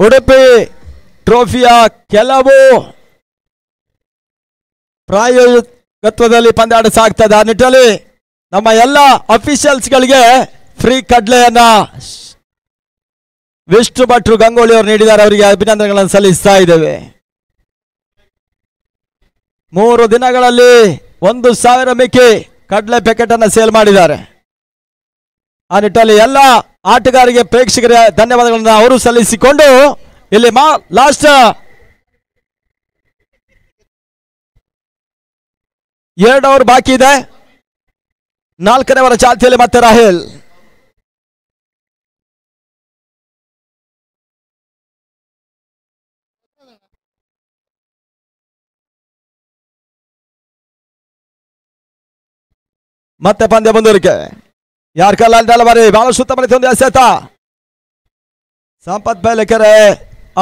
ಉಡುಪಿ ಟ್ರೋಫಿಯ ಕೆಲವು ಪ್ರಾಯೋಜಕತ್ವದಲ್ಲಿ ಪಂದ್ಯಾಟ ಸಾಗ್ತದೆ. ಆ ನಿಟ್ಟಲ್ಲಿ ನಮ್ಮ ಎಲ್ಲ ಅಫಿಷಿಯಲ್ಸ್ ಗಳಿಗೆ ಫ್ರೀ ಕಡ್ಲೆಯನ್ನ ವಿಷ್ಣು ಭಟ್ರು ಗಂಗೋಳಿ ಅವರು ನೀಡಿದ್ದಾರೆ. ಅವರಿಗೆ ಅಭಿನಂದನೆಗಳನ್ನು ಸಲ್ಲಿಸ್ತಾ ಇದ್ದೇವೆ. 3 ದಿನಗಳಲ್ಲಿ 1000 ಮಿಕ್ಕಿ ಕಡ್ಲೆ ಪ್ಯಾಕೆಟ್ ಅನ್ನ ಸೇಲ್ ಮಾಡಿದ್ದಾರೆ. ಆ ನಿಟ್ಟಲ್ಲಿ ಎಲ್ಲ ಆಟಗಾರರಿಗೆ ಪ್ರೇಕ್ಷಕರ ಧನ್ಯವಾದಗಳನ್ನು ಅವರು ಸಲ್ಲಿಸಿಕೊಂಡು ಇಲ್ಲಿ ಲಾಸ್ಟ್ 2 ಓವರ್ ಬಾಕಿ ಇದೆ. 4ನೇ ಓವರ್ ಚಾಲ್ತಿಯಲ್ಲಿ ಮತ್ತೆ ರಾಹುಲ್. ಮತ್ತೆ ಪಂದ್ಯ ಮುಂದುವರಿಕೆ. ಯಾರ ಕಲ್ಲ ಬಾರಿ ಬಹಳ ಸುತ್ತಮುತ್ತ ಒಂದು ಎಸೆತ. ಸಂಪತ್ ಬೈಲೆಕೆರೆ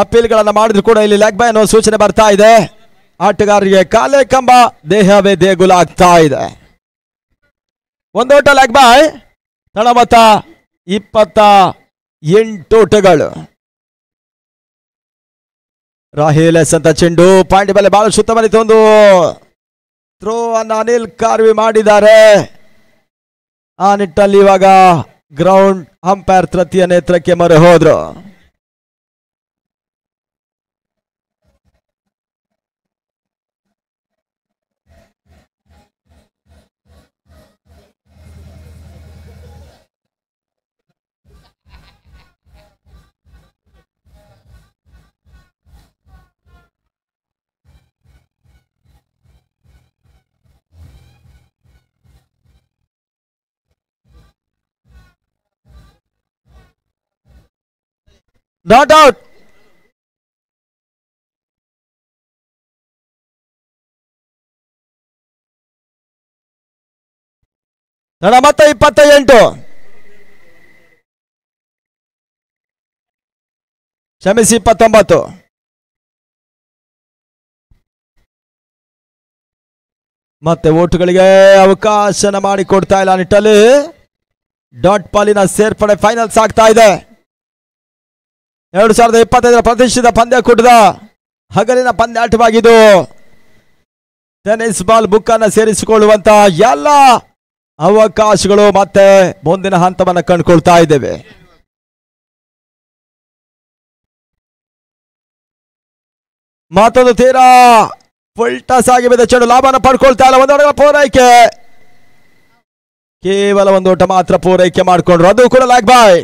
ಅಪೀಲ್ಗಳನ್ನು ಮಾಡಿದ್ರು ಕೂಡ ಇಲ್ಲಿ ಲೆಗ್ ಬೈ ಅನ್ನೋ ಸೂಚನೆ ಬರ್ತಾ ಇದೆ. ಆಟಗಾರರಿಗೆ ಕಾಲೇ ಕಂಬ ದೇಹವೇ ದೇಗುಲ ಆಗ್ತಾ ಇದೆ. ಒಂದು ಓಟ ಲೆಗ್ ಬೈ. ತಂಡ ಮೊತ್ತ 28 ಓಟಗಳು. ರಾಹಿಲ್ ಎಸೆತ ಚೆಂಡು ಪಾಯಿಂಟ್ ಮೇಲೆ ಬಹಳ ಸುತ್ತಮುತ್ತ ಒಂದು ಥ್ರೋ ಅನ್ನು ಅನಿಲ್ ಕಾರ್ವಿ ಮಾಡಿದ್ದಾರೆ. ಆ ನಿಟ್ಟಲ್ಲಿ ಇವಾಗ ಗ್ರೌಂಡ್ ಅಂಪೈರ್ ತೃತೀಯ ನೇತ್ರಕ್ಕೆ ಮೊರೆ ಹೋದ್ರು. Not out. ತಂಡ ಮತ್ತೆ 28. ಕ್ಷಮಿಸಿ 29. ಮತ್ತೆ ಓಟುಗಳಿಗೆ ಅವಕಾಶನ ಮಾಡಿಕೊಡ್ತಾ ಇಲ್ಲ. ನಿಟ್ಟಲ್ಲಿ ಡಾಟ್ ಪಾಲಿನ ಸೇರ್ಪಡೆ ಫೈನಲ್ಸ್ ಆಗ್ತಾ ಇದೆ. 2025 ಪ್ರತಿಷ್ಠಿತ ಪಂದ್ಯಕೂಟದ ಹಗಲಿನ ಪಂದ್ಯಾಟವಾಗಿದ್ದು ಟೆನ್ನಿಸ್ ಬಾಲ್ ಬುಕ್ ಅನ್ನು ಸೇರಿಸಿಕೊಳ್ಳುವಂತ ಎಲ್ಲ ಅವಕಾಶಗಳು ಮತ್ತೆ ಮುಂದಿನ ಹಂತವನ್ನು ಕಂಡುಕೊಳ್ತಾ ಇದ್ದೇವೆ. ಮತ್ತೊಂದು ತೀರಾ ಫುಲ್ ಟಾಸ್ ಆಗಿ ಬಿದ್ದ ಚೆಂಡು ಲಾಭನ ಪಡ್ಕೊಳ್ತಾ ಇಲ್ಲ. ಒಂದು ಪೂರೈಕೆ, ಕೇವಲ ಒಂದು ಓಟ ಮಾತ್ರ ಪೂರೈಕೆ ಮಾಡಿಕೊಂಡ್ರು, ಅದು ಕೂಡ ಲಾಗ್ ಬಾಯ್.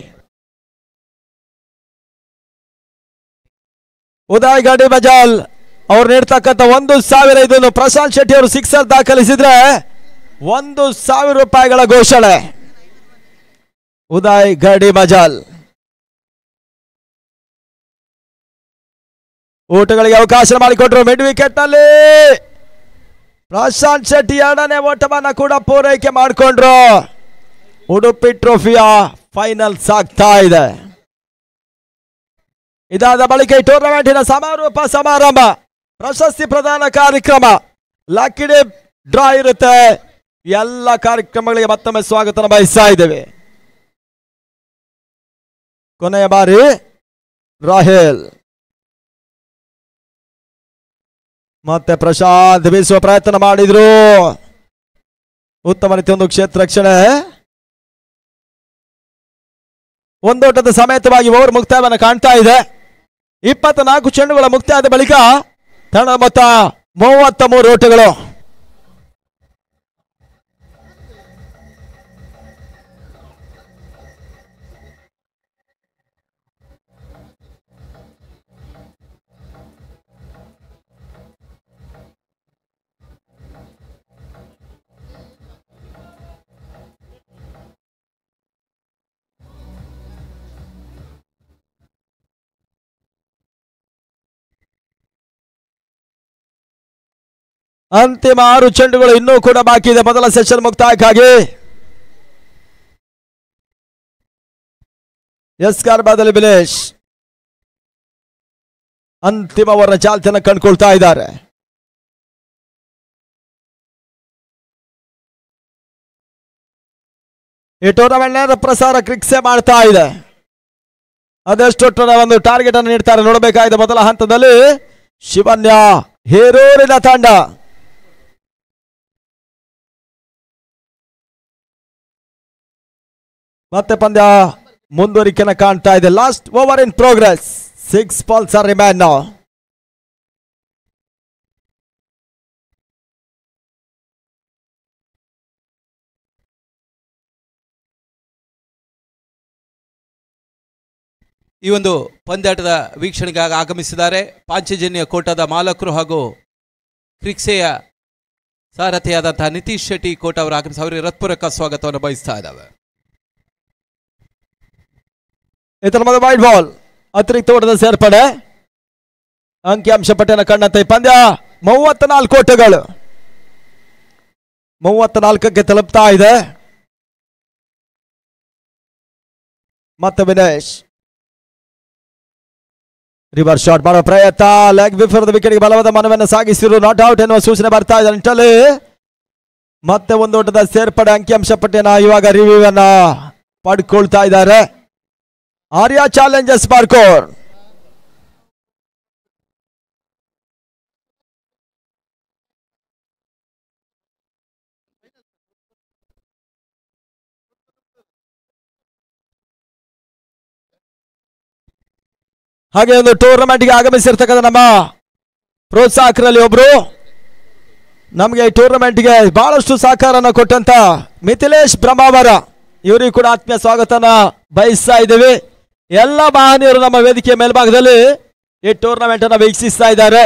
ಉದಯ್ ಗಾಡಿ ಬಜಾಲ್ ಅವ್ರು ನೀಡ್ತಕ್ಕಂಥ 1,000 ಇದನ್ನು ಪ್ರಶಾಂತ್ ಶೆಟ್ಟಿ ಅವರು ಸಿಕ್ಸರ್ ದಾಖಲಿಸಿದ್ರೆ 1,000 ರೂಪಾಯಿಗಳ ಘೋಷಣೆ. ಉದಯ್ ಗಾಡಿ ಬಜಾಲ್ ಓಟಗಳಿಗೆ ಅವಕಾಶ ಮಾಡಿಕೊಟ್ರು. ಮಿಡ್ ವಿಕೆಟ್ ನಲ್ಲಿ ಪ್ರಶಾಂತ್ ಶೆಟ್ಟಿ 2ನೇ ಓಟವನ್ನ ಕೂಡ ಪೂರೈಕೆ ಮಾಡಿಕೊಂಡ್ರು. ಉಡುಪಿ ಟ್ರೋಫಿಯ ಫೈನಲ್ ಸಾಗ್ತಾ ಇದೆ. ಇದಾದ ಬಳಿಕ ಈ ಟೂರ್ನಮೆಂಟಿನ ಸಮಾರೋಪ ಸಮಾರಂಭ, ಪ್ರಶಸ್ತಿ ಪ್ರದಾನ ಕಾರ್ಯಕ್ರಮ, ಲಕ್ಕಿ ಡ್ರಾ ಇರುತ್ತೆ. ಎಲ್ಲ ಕಾರ್ಯಕ್ರಮಗಳಿಗೆ ಮತ್ತೊಮ್ಮೆ ಸ್ವಾಗತ ಬಯಸ್ತಾ ಇದ್ದೇವೆ. ಕೊನೆಯ ಬಾರಿ ರಾಹೇಲ್ ಮತ್ತೆ ಪ್ರಶಾಂತ್ ಬೀಸುವ ಪ್ರಯತ್ನ ಮಾಡಿದ್ರು. ಉತ್ತಮ ರೀತಿಯ ಒಂದು ಕ್ಷೇತ್ರ ರಕ್ಷಣೆ. ಒಂದೋಟದ ಸಮೇತವಾಗಿ ಓವರ್ ಮುಕ್ತಾಯವನ್ನು ಕಾಣ್ತಾ ಇದೆ. 24 ಚೆಂಡುಗಳ ಮುಕ್ತಾಯದ ಬಳಿಕ ತಂಡ ಮೊತ್ತ 33 ಓಟಗಳು. ಅಂತಿಮ 6 ಚೆಂಡುಗಳು ಇನ್ನೂ ಕೂಡ ಬಾಕಿ ಇದೆ ಮೊದಲ ಸೆಷನ್ ಮುಕ್ತಾಯಕ್ಕಾಗಿ. ಎಸ್ಕಾರ್ ಬಾದಲಿ ಬಿಲೇಶ್ ಅಂತಿಮ ಅವರ ಚಾಲ್ತಿಯನ್ನು ಕಂಡುಕೊಳ್ತಾ ಇದ್ದಾರೆ. ಈ ಟೂರ್ನಮೆಂಟ್ ನೇರ ಪ್ರಸಾರ ಕ್ರಿಕ್ಸೆ ಮಾಡ್ತಾ ಇದೆ. ಅದೆಷ್ಟು ಒಂದು ಟಾರ್ಗೆಟ್ ಅನ್ನು ನೀಡ್ತಾರೆ ನೋಡಬೇಕಾಗಿದೆ. ಮೊದಲ ಹಂತದಲ್ಲಿ ಶಿವನ್ಯ ಹೇರೂರಿನ ತಂಡ ಮತ್ತೆ ಪಂದ್ಯ ಮುಂದುವರಿಕೆಯನ್ನು ಕಾಣ್ತಾ ಇದೆ. Last over in progress, 6 balls are remain now. ಈ ಒಂದು ಪಂದ್ಯಾಟದ ವೀಕ್ಷಣೆಗಾಗಿ ಆಗಮಿಸಿದ್ದಾರೆ ಪಾಂಚಜನ್ಯ ಕೋಟದ ಮಾಲಕರು ಹಾಗೂ ಕ್ರಿಕ್ಸೆಯ ಸಾರಥಿಯಾದಂತಹ ನಿತೀಶ್ ಶೆಟ್ಟಿ ಕೋಟ ಅವರು ಆಗಮಿಸಿ ಅವರಿಗೆ ಹೃತ್ಪೂರ್ವಕ ಸ್ವಾಗತವನ್ನು ಬಯಸ್ತಾ ಇದ್ದಾವೆ. ಇತರ ಮೊದಲ ವೈಡ್ ಬಾಲ್ ಅತಿರಿಕ್ತ ಓಟದ ಸೇರ್ಪಡೆ. ಅಂಕಿಅಂಶ ಪಟ್ಟಿನ ಕಣ್ಣಂತೆ ಪಂದ್ಯ 34 ಓಟಗಳು 34ಕ್ಕೆ ತಲುಪ್ತಾ ಇದೆ. ಮತ್ತೆ ವಿನೇಶ್ ರಿವರ್ಸ್ ಶಾಟ್ ಮಾಡುವ ಪ್ರಯತ್ನ. ಲೆಗ್ ಬಿಫೋರ್ ವಿಕೆಟ್ಗೆ ಬಲವಾದ ಮನವನ್ನು ಸಾಗಿಸಿರು. ನಾಟ್ ಔಟ್ ಎನ್ನುವ ಸೂಚನೆ ಬರ್ತಾ ಇದೆ ನಿಟ್ಟಲ್ಲಿ. ಮತ್ತೆ ಒಂದು ಓಟದ ಸೇರ್ಪಡೆ. ಅಂಕಿಅಂಶ ಪಟ್ಟಿನ ಇವಾಗ ರಿವ್ಯೂ ಅನ್ನ ಪಡ್ಕೊಳ್ತಾ ಇದ್ದಾರೆ. ಆರ್ಯ ಚಾಲೆಂಜರ್ಸ್ ಬಾರ್ಕೋರ್ ಹಾಗೆ ಒಂದು ಟೂರ್ನಮೆಂಟ್ಗೆ ಆಗಮಿಸಿರ್ತಕ್ಕಂಥ ನಮ್ಮ ಪ್ರೋತ್ಸಾಹಕರಲ್ಲಿ ಒಬ್ರು, ನಮಗೆ ಈ ಟೂರ್ನಮೆಂಟ್ಗೆ ಬಹಳಷ್ಟು ಸಹಕಾರನ ಕೊಟ್ಟಂತ ಮಿಥಿಲೇಶ್ ಬ್ರಹ್ಮಾವರ, ಇವರಿಗೂ ಕೂಡ ಆತ್ಮೀಯ ಸ್ವಾಗತನ ಬಯಸ್ತಾ ಇದ್ದೇವೆ. ಎಲ್ಲ ವಾಹನಿಯರು ನಮ್ಮ ವೇದಿಕೆಯ ಮೇಲ್ಭಾಗದಲ್ಲಿ ಈ ಟೂರ್ನಮೆಂಟ್ ಅನ್ನು ವೀಕ್ಷಿಸ್ತಾ ಇದ್ದಾರೆ.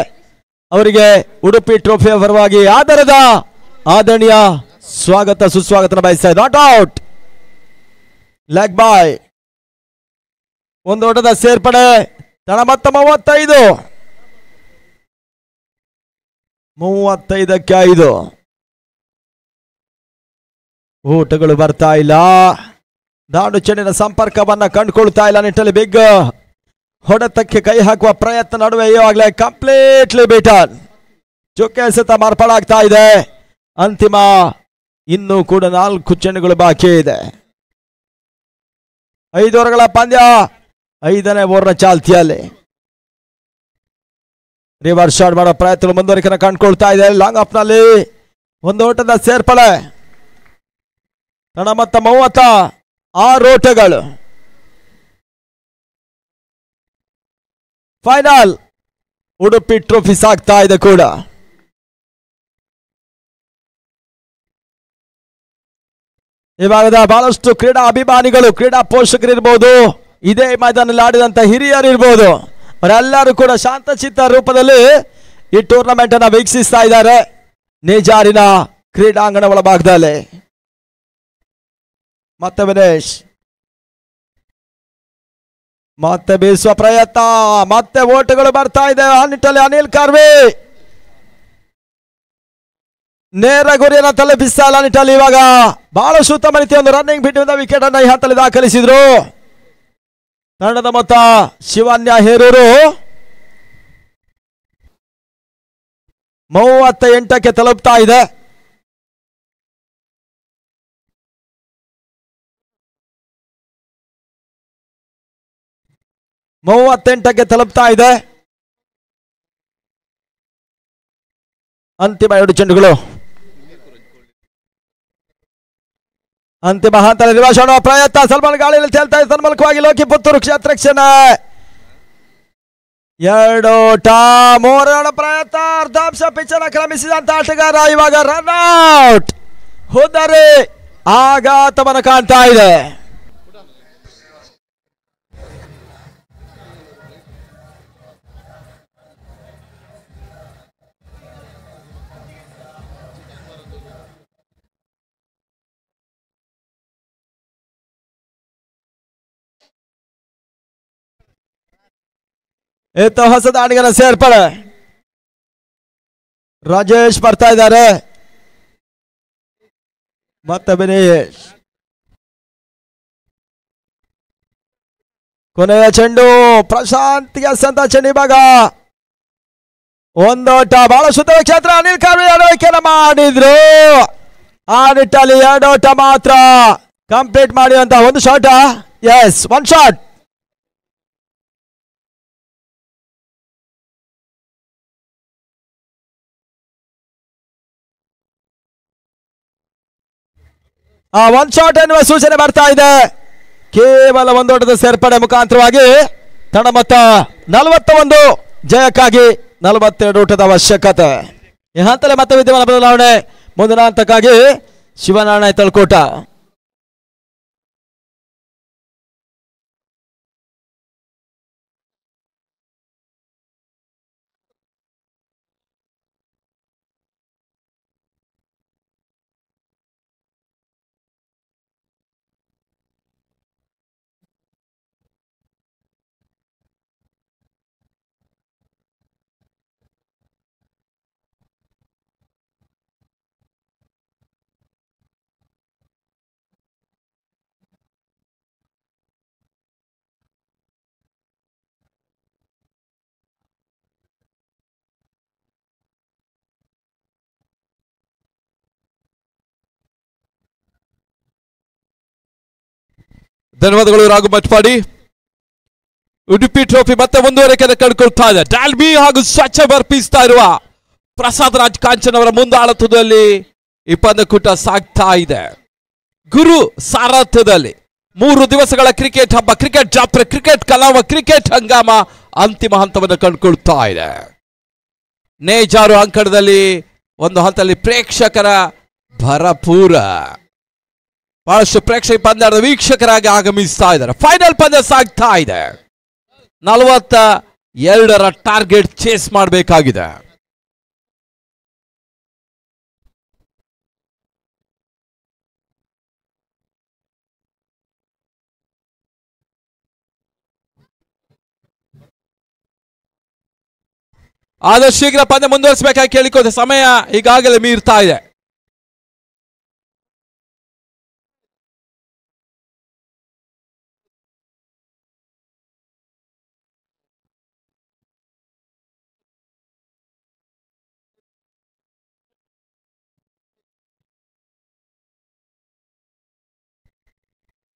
ಅವರಿಗೆ ಉಡುಪಿ ಟ್ರೋಫಿಯ ಪರವಾಗಿ ಆಧಾರದ ಆದರಣೀಯ ಸ್ವಾಗತ ಸುಸ್ವಾಗತನ ಬಯಸ್ತಾ ಇದೆ. ನಾಟ್ ಔಟ್, ಲೆಗ್ ಬಾಯ್, ಒಂದು ಓಟದ ಸೇರ್ಪಡೆ. ತಣ ಮೊತ್ತ 35ಕ್ಕೆ 5 ಓಟಗಳು ಬರ್ತಾ ಇಲ್ಲ. ದಾಂಡು ಚೆಂಡಿನ ಸಂಪರ್ಕವನ್ನ ಕಂಡುಕೊಳ್ತಾ ಇಲ್ಲ ನಿಟ್ಟಲ್ಲಿ. ಬಿಗ್ ಹೊಡೆತಕ್ಕೆ ಕೈ ಹಾಕುವ ಪ್ರಯತ್ನ ನಡುವೆ ಈವಾಗಲೇ ಕಂಪ್ಲೀಟ್ಲಿ ಬೀಟನ್. ಚುಕ್ಕೆ ಎಸೆತ ಮಾರ್ಪಾಡಾಗ್ತಾ ಇದೆ. ಅಂತಿಮ ಇನ್ನೂ ಕೂಡ 4 ಚೆಂಡುಗಳು ಬಾಕಿ ಇದೆ. 5 ಓವರ್ಗಳ ಪಂದ್ಯ 5ನೇ ಓವರ್ನ ಚಾಲ್ತಿಯಲ್ಲಿ. ರಿವರ್ಸ್ ಶಾಟ್ ಮಾಡೋ ಪ್ರಯತ್ನ ಮುಂದುವರಿಕೆ ಕಂಡುಕೊಳ್ತಾ ಇದೆ. ಲಾಂಗ್ ಆಫ್ ನಲ್ಲಿ ಒಂದು ಓಟದ ಸೇರ್ಪಡೆ. ಮತ್ತು 36 ಓಟಗಳು. ಫೈನಲ್ ಉಡುಪಿ ಟ್ರೋಫಿ ಸಾಗ್ತಾ ಇದೆ ಕೂಡ. ಈ ಭಾಗದ ಬಹಳಷ್ಟು ಕ್ರೀಡಾ ಅಭಿಮಾನಿಗಳು, ಕ್ರೀಡಾ ಪೋಷಕರು ಇರ್ಬೋದು, ಇದೇ ಮೈದಾನದಲ್ಲಿ ಆಡಿದಂತ ಹಿರಿಯರು ಇರ್ಬೋದು, ಅವರೆಲ್ಲರೂ ಕೂಡ ಶಾಂತಚಿತ್ತ ರೂಪದಲ್ಲಿ ಈ ಟೂರ್ನಮೆಂಟ್ ಅನ್ನ ವೀಕ್ಷಿಸ್ತಾ ಇದ್ದಾರೆ ನೇಜಾರಿನ ಕ್ರೀಡಾಂಗಣ ಒಳಭಾಗದಲ್ಲಿ. ಮತ್ತೆ ವಿನೇಶ್ ಮತ್ತೆ ಬೀಸುವ ಪ್ರಯತ್ನ, ಮತ್ತೆ ಓಟಗಳು ಬರ್ತಾ ಇದೆ. ಆ ನಿಟ್ಟಲ್ಲಿ ಅನಿಲ್ ಕಾರ್ವಿ ನೇರ ಗುರಿಯನ್ನು ತಲುಪಿಸ್ತಾ ಇಲ್ಲ ನಿಟ್ಟಲ್ಲಿ. ಇವಾಗ ಬಹಳ ಉತ್ತಮ ರೀತಿಯ ಒಂದು ರನ್ನಿಂಗ್ ಬಿಟ್ಟಿಂದ ವಿಕೆಟ್ ಅನ್ನ ಈ ಹಂತದಲ್ಲಿ ದಾಖಲಿಸಿದ್ರು ತಂಡದ ಮೊತ್ತ ಶಿವನ್ಯ ಹೇರೂರು. 38ಕ್ಕೆ ತಲುಪ್ತಾ ಇದೆ. ಅಂತಿಮ 2 ಚೆಂಡುಗಳು. ಅಂತಿಮ ಹಂತದಲ್ಲಿ ರಿವರ್ಸ್ ಮಾಡುವ ಪ್ರಯತ್ನ. ಸಲ್ಮಾನ್ ಗಾಳಿಯಲ್ಲಿ ತೇಲ್ತಾ ಇದೆ ತನ್ಮೂಲಕವಾಗಿ ಲೋಕಿ ಪುತ್ತೂರು ಕ್ಷೇತ್ರ ರಕ್ಷಣೆ. 2 ಓಟ 3 ರನ್ ಪ್ರಯತ್ನ. ಅರ್ಧಾಂಶ ಪಿಚ್ ಕ್ರಮಿಸಿದಂತ ಆಟಗಾರ ಇವಾಗ ರನ್ ಔಟ್. ಹೋದರೆ ಆಘಾತವನ್ನು ಕಾಣ್ತಾ ಇದೆ. ಹೊಸ ದಾಡಿಗರ ಸೇರ್ಪಡೆ. ರಾಜೇಶ್ ಬರ್ತಾ ಇದ್ದಾರೆ. ಮತ್ತೆ ವಿನೇಶ್. ಕೊನೆಯ ಚೆಂಡು ಪ್ರಶಾಂತ್ ಅಂತ ಚೆಂಡು. ಇವಾಗ ಒಂದೋಟ ಬಹಳ ಶುದ್ಧ ಕ್ಷೇತ್ರ. ಅನಿಲ್ ಕಾರ್ವಿ ಆಳ್ವಿಕೆಯನ್ನು ಮಾಡಿದ್ರು. ಆ ನಿಟ್ಟಲ್ಲಿ 2 ಓಟ ಮಾತ್ರ ಕಂಪ್ಲೀಟ್ ಮಾಡಿರುವಂತ ಒಂದು ಶಾಟ್. S, 1 shot. ಆ 1 ಶಾಟ್ ಎನ್ನುವ ಸೂಚನೆ ಬರ್ತಾ ಇದೆ. ಕೇವಲ 1 ಓಟದ ಸೇರ್ಪಡೆ ಮುಖಾಂತರವಾಗಿ ತಂಡ ಮೊತ್ತ 41 ಜಯಕ್ಕಾಗಿ 42 ಓಟದ ಅವಶ್ಯಕತೆ. ಈ ಹಂತದಲ್ಲಿ ಮತ್ತೆ ವಿದ್ಯಮಾನ ಬದಲಾವಣೆ. ಮುಂದಿನ ಹಂತಕ್ಕಾಗಿ ಶಿವನಾರಾಯಣ ತಳ್ಕೋಟ. ಧನ್ಯವಾದಗಳು ರಾಘು ಮಟ್ಪಾಡಿ. ಉಡುಪಿ ಟ್ರೋಫಿ ಮತ್ತೆ ಮುಂದುವರಿಕೆ ಕಂಡುಕೊಳ್ತಾ ಇದೆ. ಡಾಲ್ಬಿ ಹಾಗೂ ಸ್ವಚ್ಛ ಬರ್ಪಿಸ್ತಾ ಇರುವ ಪ್ರಸಾದ್ ರಾಜ್ ಕಾಂಚನ್ ಅವರ ಮುಂದಾಳತ್ವದಲ್ಲಿ ಈ ಪಂದ್ಯಕೂಟ ಸಾಗ್ತಾ ಇದೆ. ಗುರು ಸಾರಥ್ಯದಲ್ಲಿ 3 ದಿವಸಗಳ ಕ್ರಿಕೆಟ್ ಹಬ್ಬ, ಕ್ರಿಕೆಟ್ ಜಾತ್ರೆ, ಕ್ರಿಕೆಟ್ ಕಲಾವ, ಕ್ರಿಕೆಟ್ ಹಂಗಾಮ ಅಂತಿಮ ಹಂತವನ್ನು ಕಂಡುಕೊಳ್ತಾ ಇದೆ. ನೇಜಾರು ಅಂಕಣದಲ್ಲಿ ಒಂದು ಹಂತದಲ್ಲಿ ಪ್ರೇಕ್ಷಕರ ಭರಪೂರ. ಬಹಳಷ್ಟು ಪ್ರೇಕ್ಷಕ ಪಂದ್ಯದ ವೀಕ್ಷಕರಾಗಿ ಆಗಮಿಸ್ತಾ ಇದ್ದಾರೆ. ಫೈನಲ್ ಪಂದ್ಯ ಸಾಗ್ತಾ ಇದೆ. 42ರ ಟಾರ್ಗೆಟ್ ಚೇಸ್ ಮಾಡಬೇಕಾಗಿದೆ. ಆದಷ್ಟು ಶೀಘ್ರ ಪಂದ್ಯ ಮುಂದುವರಿಸಬೇಕಾಗಿ ಕೇಳಿಕೋದೆ. ಸಮಯ ಈಗಾಗಲೇ ಮೀರ್ತಾ ಇದೆ.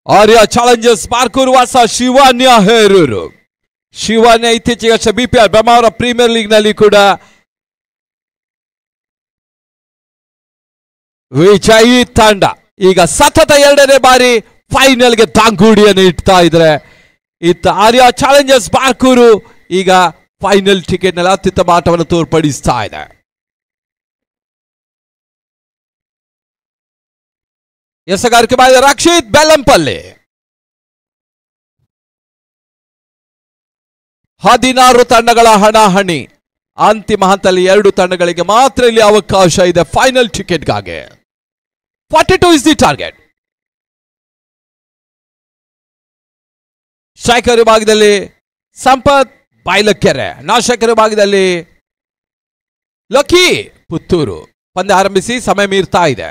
ಆರ್ಯ ಚಾಲೆಂಜರ್ಸ್ ಬಾರ್ಕೂರು ವಾಸ ಶಿವನ್ಯ ಹೇರೂರು ಶಿವಾನ್ಯ ಇತ್ತೀಚೆಗೆ BPL ಬ್ರಹ್ಮಾವರ ಪ್ರೀಮಿಯರ್ ಲೀಗ್ ನಲ್ಲಿ ಕೂಡ ವಿಜಯಿ ತಂಡ ಈಗ ಸತತ 2ನೇ ಬಾರಿ ಫೈನಲ್ಗೆ ದಾಂಗೂಡಿಯನ್ನು ಇಡ್ತಾ ಇದ್ರೆ. ಇತ್ತ ಆರ್ಯ ಚಾಲೆಂಜರ್ಸ್ ಬಾರ್ಕೂರು ಈಗ ಫೈನಲ್ ಟಿಕೆಟ್ ನಲ್ಲಿ ಅತ್ಯುತ್ತಮ ಆಟವನ್ನು ತೋರ್ಪಡಿಸ್ತಾ ಇದೆ. ಎಸಗಾರಿಕೆ ಮಾಡಿದ ರಕ್ಷಿತ್ ಬೆಲ್ಲಂಪಲ್ಲಿ. 16 ತಂಡಗಳ ಹಣಾಹಣಿ. ಅಂತಿಮ ಹಂತದಲ್ಲಿ 2 ತಂಡಗಳಿಗೆ ಮಾತ್ರ ಇಲ್ಲಿ ಅವಕಾಶ ಇದೆ ಫೈನಲ್ ಟಿಕೆಟ್ಗಾಗಿ. 42 is the target. ಸ್ಟ್ರೈಕರ್ ವಿಭಾಗದಲ್ಲಿ ಸಂಪತ್ ಬೈಲಕೆರೆ, ನಾಶಕರ ವಿಭಾಗದಲ್ಲಿ ಲಕ್ಕಿ ಪುತ್ತೂರು. ಪಂದ್ಯ ಆರಂಭಿಸಿ ಸಮಯ ಮೀರ್ತಾ ಇದೆ.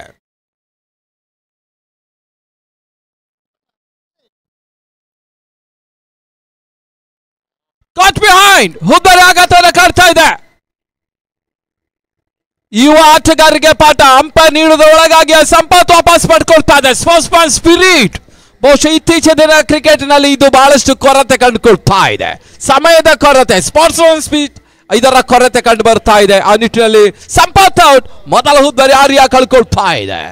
ಕಾಟ್ ಬಿಹೈಂಡ್ ಹುದ್ದರ ಆಘಾತವನ್ನು ಕಾಡ್ತಾ ಇದೆ. ಯುವ ಆಟಗಾರರಿಗೆ ಪಾಠ ಅಂಪೈರ್ ನೀಡುವುದರ ಒಳಗಾಗಿ ಸಂಪತ್ ವಾಪಸ್ ಪಡ್ಕೊಳ್ತಾ ಇದೆ. ಸ್ಪೋರ್ಟ್ಸ್ಮನ್ ಸ್ಪಿರಿಟ್ ಬಹುಶಃ ಇತ್ತೀಚಿನ ದಿನ ಕ್ರಿಕೆಟ್ ನಲ್ಲಿ ಇದು ಬಹಳಷ್ಟು ಕೊರತೆ ಕಂಡುಕೊಳ್ತಾ ಇದೆ. ಸಮಯದ ಕೊರತೆ, ಸ್ಪೋರ್ಟ್ಸ್ಮನ್ ಸ್ಪಿರಿಟ್ ಇದರ ಕೊರತೆ ಕಂಡು ಬರ್ತಾ ಇದೆ. ಆ ನಿಟ್ಟಿನಲ್ಲಿ ಸಂಪತ್ ಔಟ್, ಮೊದಲ ಹುದ್ದರಿ ಆರ್ಯ ಕಳ್ಕೊಳ್ತಾ ಇದೆ.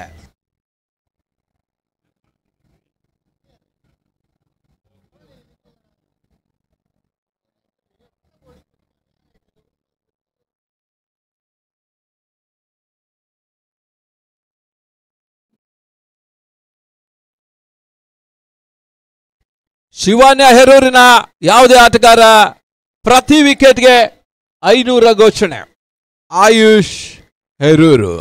ಶಿವಾನ್ಯ ಹೆರೂರಿನ ಯಾವುದೇ ಆಟಗಾರ ಪ್ರತಿ ವಿಕೆಟ್ಗೆ 500 ಘೋಷಣೆ. ಆಯುಷ್ ಹೆರೂರು.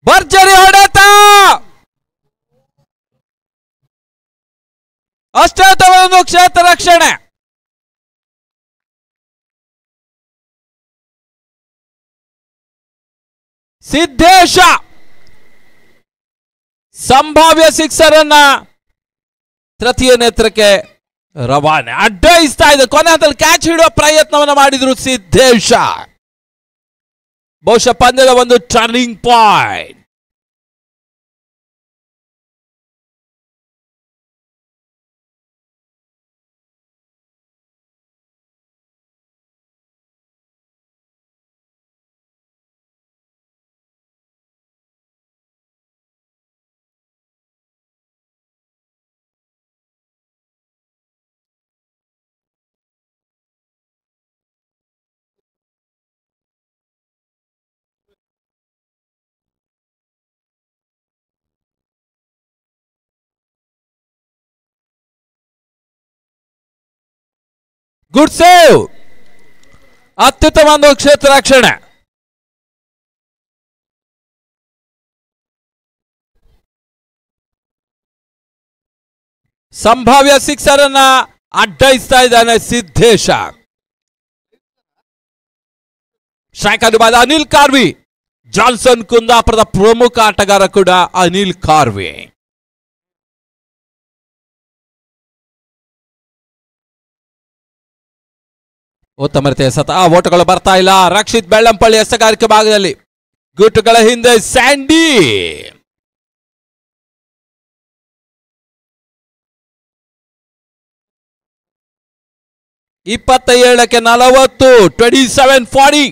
ಭರ್ಜರಿ ಹೊಡೆತ, ಅಷ್ಟೇ ಕ್ಷೇತ್ರ ರಕ್ಷಣೆ. ಸಿದ್ದೇಶ ಸಂಭಾವ್ಯ ಸಿಕ್ಸರ್ ಅನ್ನ ತೃತೀಯ ನೇತ್ರಕ್ಕೆ ರವಾನೆ. ಅಡ್ಡಯಿಸ್ತಾ ಇದೆ. ಕೊನೆ ಹಂತದಲ್ಲಿ ಕ್ಯಾಚ್ ಹಿಡುವ ಪ್ರಯತ್ನವನ್ನು ಮಾಡಿದ್ರು ಸಿದ್ದೇಶ. ಬಹುಶಃ ಪಂದ್ಯದ ಒಂದು ಟರ್ನಿಂಗ್ ಪಾಯಿಂಟ್. ಗುಡ್ ಸೇವ್, ಅತ್ಯುತ್ತಮ ಒಂದು ಕ್ಷೇತ್ರ ರಕ್ಷಣೆ. ಸಂಭಾವ್ಯ ಸಿಕ್ಸರ್ ಅನ್ನ ಅಡ್ಡಯಿಸ್ತಾ ಇದ್ದಾನೆ ಸಿದ್ದೇಶ. ಸ್ಟ್ರೈಕರ್ ಬಾದ ಅನಿಲ್ ಕಾರ್ವಿ. ಜಾನ್ಸನ್ ಕುಂದಾಪುರದ ಪ್ರಮುಖ ಆಟಗಾರ ಕೂಡ ಅನಿಲ್ ಕಾರ್ವಿ. ಉತ್ತಮ ರೀತಿಯ ಓಟಗಳು ಬರ್ತಾ ಇಲ್ಲ. ರಕ್ಷಿತ್ ಬೆಳ್ಳಂಪಳ್ಳಿ ಎಸಗಾರಿಕೆ ಭಾಗದಲ್ಲಿ ಗುಟ್ಟುಗಳ ಹಿಂದೆ ಸ್ಯಾಂಡಿ. ಕ್ಕೆ 40, 27-40.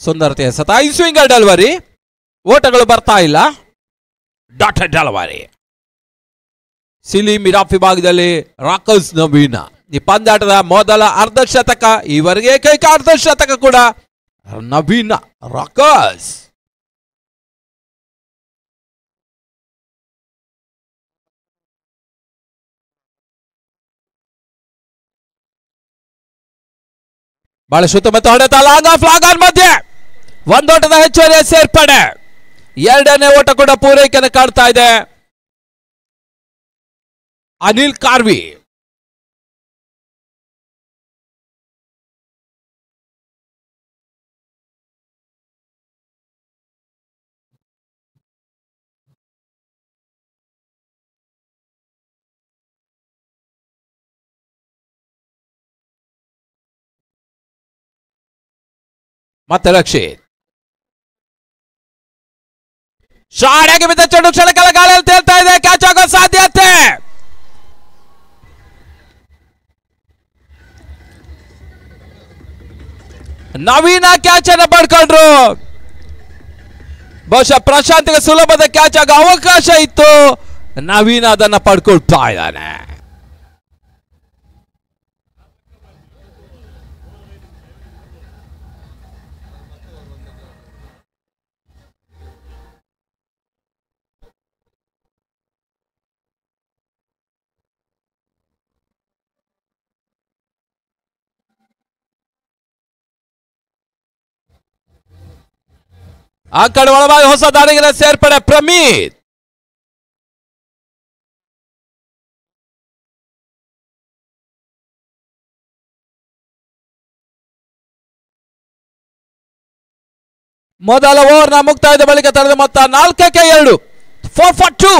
ಸುಂದರತೆಯ ಸ್ವಿಂಗರ್ ಡೆಲಿವರಿ. ಓಟಗಳು ಬರ್ತಾ ಇಲ್ಲ. Dotted delivery. ಸಿಲಿ ಮಿರಾಫ್ ವಿಭಾಗದಲ್ಲಿ ರಾಕಸ್ ನವೀನ. ಈ ಪಂದ್ಯಾಟದ ಮೊದಲ ಅರ್ಧಶತಕ, ಈವರೆಗೆ ಏಕೈಕ ಅರ್ಧಶತಕ ಕೂಡ ನವೀನ ರಾಕಸ್. ಬಹಳ ಸುತ್ತಮುತ್ತ ಹೊಡೆತ. ಲಾಂಗ್ ಆಫ್ ಲಾಂಗ್ ಆನ್ ಮಧ್ಯೆ ಒಂದೋಟದ ಹೆಚ್ಚುವರಿಯ ಸೇರ್ಪಡೆ. 2ನೇ ಓಟ ಕೂಡ ಪೂರೈಕೆಯನ್ನು ಕಾಡ್ತಾ ಇದೆ. ಅನಿಲ್ ಕಾರ್ವಿ. ಮತ್ತೆ ರಕ್ಷಿತ್ ಶಾಡೆಗೆ ಬಿದ್ದ ಚೆಂಡು ಕ್ಷಣಕಾಲ ಗಾಳಿಯಲ್ಲಿ ತೇಲ್ತಾ ಇದೆ. ಕ್ಯಾಚ್ ಆಗೋ ಸಾಧ್ಯತೆ. ನವೀನ ಕ್ಯಾಚ್ ಅನ್ನು ಪಡ್ಕೊಂಡ್ರು. ಬಹುಶಃ ಪ್ರಶಾಂತ್ಗೆ ಸುಲಭದ ಕ್ಯಾಚ್ ಆಗೋ ಅವಕಾಶ ಇತ್ತು. ನವೀನ ಅದನ್ನ ಪಡ್ಕೊಳ್ತಾ ಇದ್ದಾನೆ. ಆ ಕಡೆ ಒಳವಾಗಿ ಹೊಸ ದಾಳಿಗಳ ಸೇರ್ಪಡೆ ಪ್ರಮೀತ್. ಮೊದಲ ಓವರ್ನ ಮುಕ್ತಾಯದ ಬಳಿಕ ತಡೆದ ಮೊತ್ತ 4-2. 4 for 2.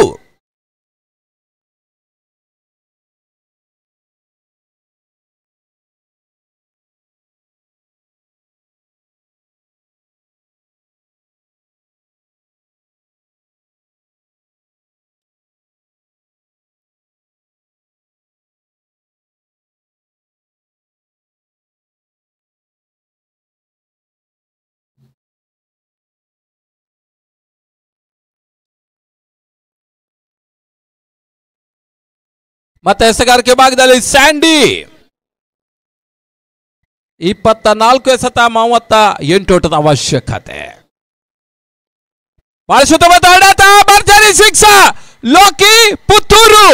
ಮತ್ತೆ ಎಸೆಗಾರಿಕೆ ಭಾಗದಲ್ಲಿ ಸ್ಯಾಂಡಿ 24 ಎಸೆತ 38 ಓಟದ ಅವಶ್ಯಕತೆ. ಬಹಳ ಸುತ್ತಮುತ್ತ ಹೊಡೆತ, ಭರ್ಜರಿ ಸಿಕ್ಸ್. ಲೋಕಿ ಪುತ್ತೂರು.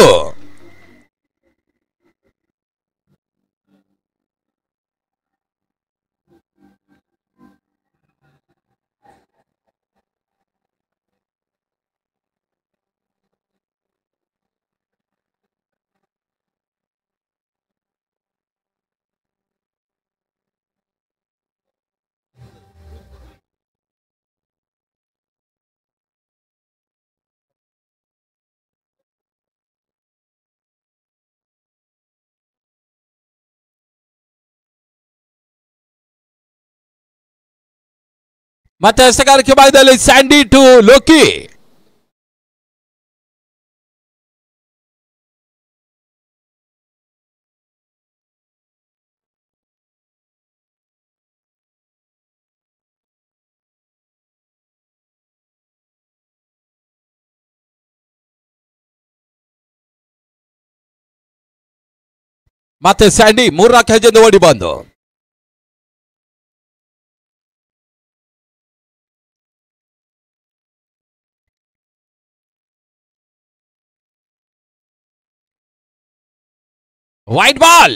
ಮತ್ತೆ ಎಸೆಗಾರಿಕೆ ಭಾಗದಲ್ಲಿ ಸ್ಯಾಂಡಿ ಟು ಲೋಕಿ. ಮತ್ತೆ ಸ್ಯಾಂಡಿ 3-4 ಹೆಜ್ಜೆಯಿಂದ ಓಡಿ ಬಂದು ವೈಡ್ ಬಾಲ್.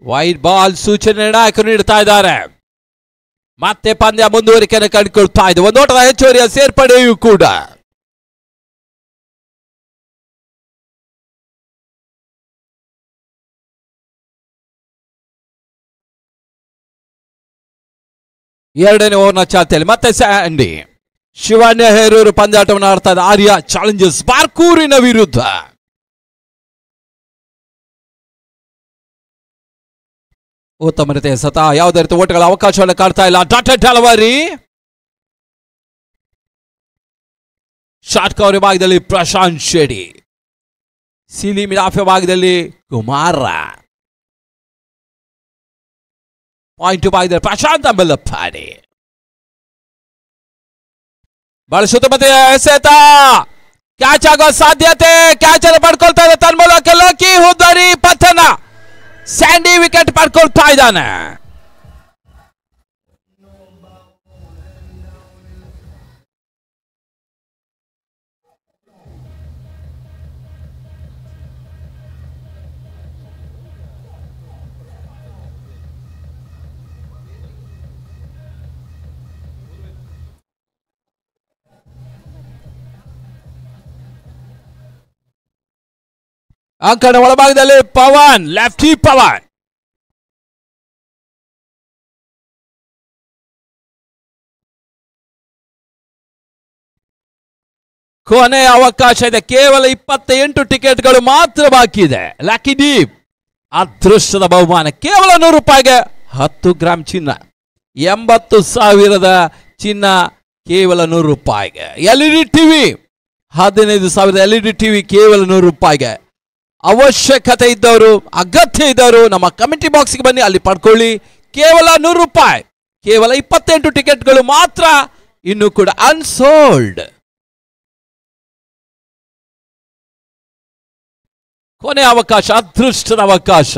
ವೈಡ್ ಬಾಲ್ ಸೂಚನೆ ನಾಯಕರು ನೀಡ್ತಾ ಇದ್ದಾರೆ. ಮತ್ತೆ ಪಂದ್ಯ ಮುಂದುವರಿಕೆಯನ್ನು ಕಂಡುಕೊಳ್ತಾ ಇದೆ. ಒಂದು ಓಟದ ಹೆಚ್ಚುವರಿಯ ಸೇರ್ಪಡೆಯೂ ಕೂಡ. ಎರಡನೇ ಓವರ್ನ ಚಾಲ್ತಿಯಲ್ಲಿ ಮತ್ತೆ ಸ್ಯಾಂಡಿ. ಶಿವಣ್ಯ ಹೇರೂರು ಪಂದ್ಯಾಟವನ್ನು ಆಡ್ತಾ ಇದೆ. ಆರ್ಯ ಚಾಲೆಂಜರ್ಸ್ ಬಾರ್ಕೂರಿನ ವಿರುದ್ಧ. ಉತ್ತಮ ರೀತಿಯ ಸತ, ಯಾವುದೇ ರೀತಿ ಓಟಗಳ ಅವಕಾಶವನ್ನು ಕಾಡ್ತಾ ಇಲ್ಲ. Dotted delivery. ಶಾರ್ಟ್ ಕವರ್ ಭಾಗದಲ್ಲಿ ಪ್ರಶಾಂತ್ ಶೆಡಿ. ಸಿಲಿ ಮಿಡಾಫೆ ಭಾಗದಲ್ಲಿ ಕುಮಾರ. ಪಾಯಿಂಟ್ ಭಾಗದಲ್ಲಿ ಪ್ರಶಾಂತ್ ಅಂಬೆಲ್ಲಪ್ಪಾಡಿ. ಬಳಸುತ್ತ ಮತ್ತೆ ಎಸೆತ, ಕ್ಯಾಚ್ ಆಗೋ ಸಾಧ್ಯತೆ. ಕ್ಯಾಚ್ ಅನ್ನು ಪಡ್ಕೊಳ್ತಾ ಇದೆ ತನ್ಮೂಲಕ ಲೋಕಿ. ಹುದ್ದರಿ ಪತನ. ಸ್ಯಾಂಡಿ ವಿಕೆಟ್ ಪಡ್ಕೊಳ್ತಾ ಇದ್ದಾನೆ. ಅಂಕಣ ಒಳಭಾಗದಲ್ಲಿ ಪವನ್, ಲೆಫ್ಟಿ ಪವನ್. ಕೊನೆಯ ಅವಕಾಶ ಇದೆ. ಕೇವಲ 28 ಟಿಕೆಟ್ಗಳು ಮಾತ್ರ ಬಾಕಿ ಇದೆ. ಲಕ್ಕಿ ಡೀಪ್ ಅದೃಷ್ಟದ ಬಹುಮಾನ ಕೇವಲ ₹100 10 ಗ್ರಾಂ ಚಿನ್ನ, 80,000 ಚಿನ್ನ ಕೇವಲ ₹100. LED ಟಿವಿ 15,000 LED ಟಿವಿ ಕೇವಲ ₹100. ಅವಶ್ಯಕತೆ ಇದ್ದವರು, ಅಗತ್ಯ ಇದ್ದವರು ನಮ್ಮ ಕಮೆಂಟಿ ಬಾಕ್ಸ್ಗೆ ಬನ್ನಿ, ಅಲ್ಲಿ ಪಡ್ಕೊಳ್ಳಿ. ಕೇವಲ ₹100. ಕೇವಲ 28 ಟಿಕೆಟ್ಗಳು ಮಾತ್ರ ಇನ್ನು ಕೂಡ ಅನ್ಸೋಲ್ಡ್. ಕೊನೆ ಅವಕಾಶ, ಅದೃಷ್ಟದ ಅವಕಾಶ.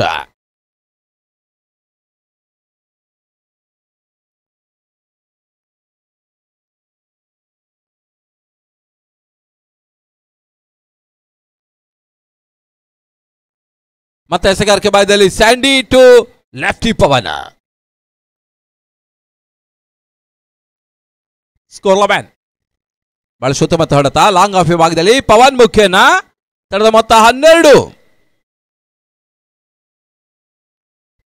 ಮತ್ತೆ ಎಸೆಗಾರಿಕೆ ಬಾಯದಲ್ಲಿ Sandy to lefty Pavan. Score 11. ಬಹಳ ಸುತ್ತಮುತ್ತ ಹೊಡೆತ. ಲಾಂಗ್ ಆಫ್ ಭಾಗದಲ್ಲಿ ಪವನ್ ಮುಖ್ಯನ ತಡೆದ ಮೊತ್ತ 12.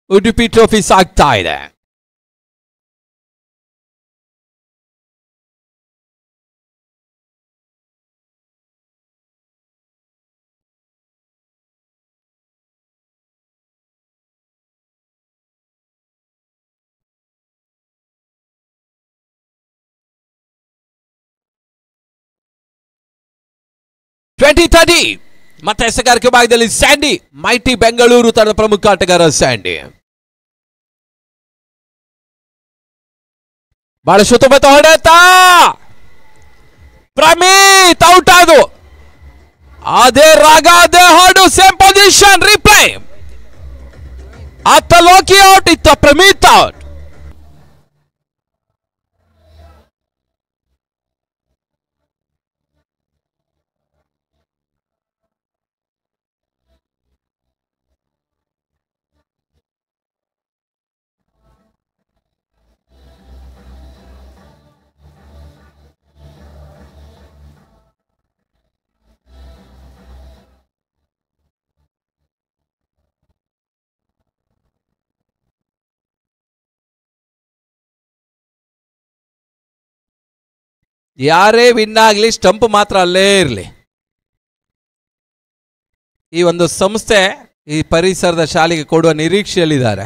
ಉಡುಪಿ ಟ್ರೋಫಿ ಸಾಗ್ತಾ ಇದೆ. ಮತ್ತೆ ಎಸೆಗಾರಿಕೆ ಭಾಗದಲ್ಲಿ ಸ್ಯಾಂಡಿ, ಮೈಟಿ ಬೆಂಗಳೂರು ತಂಡದ ಪ್ರಮುಖ ಆಟಗಾರ ಸ್ಯಾಂಡಿ. ಬಹಳ ಸುತ್ತಮುತ್ತ ಹೊಡೆತ. ಪ್ರಮೀತ್ ಔಟ್ ಆದು. ಅದೇ ರಾಗ, ಅದೇ ಹಾಡು, ಸೇಮ್ ಪೊಸಿಷನ್. ರಿಪ್ಲೈ. ಅತ್ತ ಲೋಕಿ ಔಟ್, ಇತ್ತ ಪ್ರಮೀತ್ ಔಟ್. ಯಾರೇ ವಿನ್ ಆಗಲಿ, ಸ್ಟಂಪ್ ಮಾತ್ರ ಅಲ್ಲೇ ಇರಲಿ. ಈ ಒಂದು ಸಂಸ್ಥೆ ಈ ಪರಿಸರದ ಶಾಲೆಗೆ ಕೊಡುವ ನಿರೀಕ್ಷೆಯಲ್ಲಿದ್ದಾರೆ.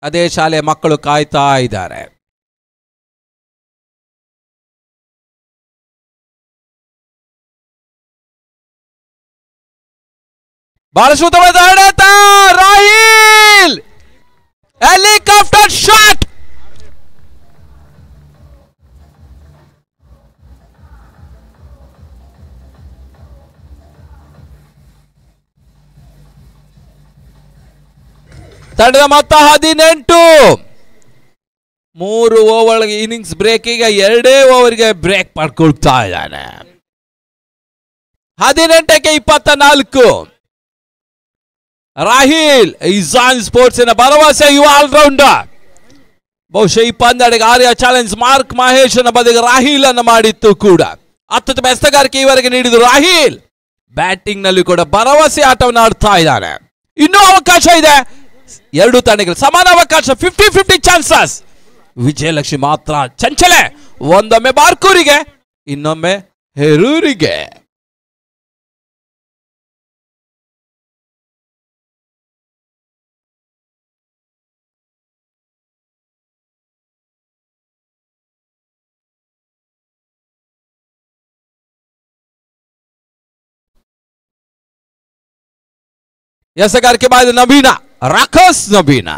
ಅದೇ ಶಾಲೆಯ ಮಕ್ಕಳು ಕಾಯ್ತಾ ಇದ್ದಾರೆ. ಬಹಳ ಸುತ್ತಮುತ್ತ ಹೊಡೆತ. Rahil helicopter shot. ತಂಡದ ಮೊತ್ತ 18. 3 ಓವರ್ ಇನ್ನಿಂಗ್ಸ್ ಬ್ರೇಕ್. ಈಗ 2 ಓವರ್ಗೆ ಬ್ರೇಕ್ ಮಾಡ್ಕೊಳ್ತಾ ಇದ್ದಾನೆ. 18ಕ್ಕೆ 24. ರಾಹಿಲ್ ಇಜಾನ್ ಸ್ಪೋರ್ಟ್ಸ್ ಭರವಸೆ ಯುವ ಆಲ್ರೌಂಡರ್. ಬಹುಶಃ ಈ ಪಂದ್ಯಕ್ಕೆ ಆರ್ಯ ಚಾಲೆಂಜ್ ಮಾರ್ಕ್ ಮಹೇಶ್ ಬದಿಗೆ ರಾಹಿಲ್ ಅನ್ನು ಮಾಡಿತ್ತು ಕೂಡ. ಅತ್ಯುತ್ತಮ ಎಸೆಗಾರಿಕೆ ಈವರೆಗೆ ನೀಡಿದ ರಾಹಿಲ್ ಬ್ಯಾಟಿಂಗ್ ನಲ್ಲಿ ಕೂಡ ಭರವಸೆ ಆಟವನ್ನು ಆಡ್ತಾ ಇದ್ದಾನೆ. ಇನ್ನೂ ಅವಕಾಶ ಇದೆ. 2 ತಂಡಗಳು ಸಮಾನ ಅವಕಾಶ. 50-50 ಚಾನ್ಸಸ್. ವಿಜಯಲಕ್ಷ್ಮಿ ಮಾತ್ರ ಚಂಚಲೆ. ಒಂದೊಮ್ಮೆ ಬಾರ್ಕೂರಿಗೆ, ಇನ್ನೊಮ್ಮೆ ಹೆರೂರಿಗೆ. ಎಸೆಗಾರಿಕೆ ಬಾಯ್ದ ನಬೀನಾ, ರಾಕಸ್ ನಬೀನಾ.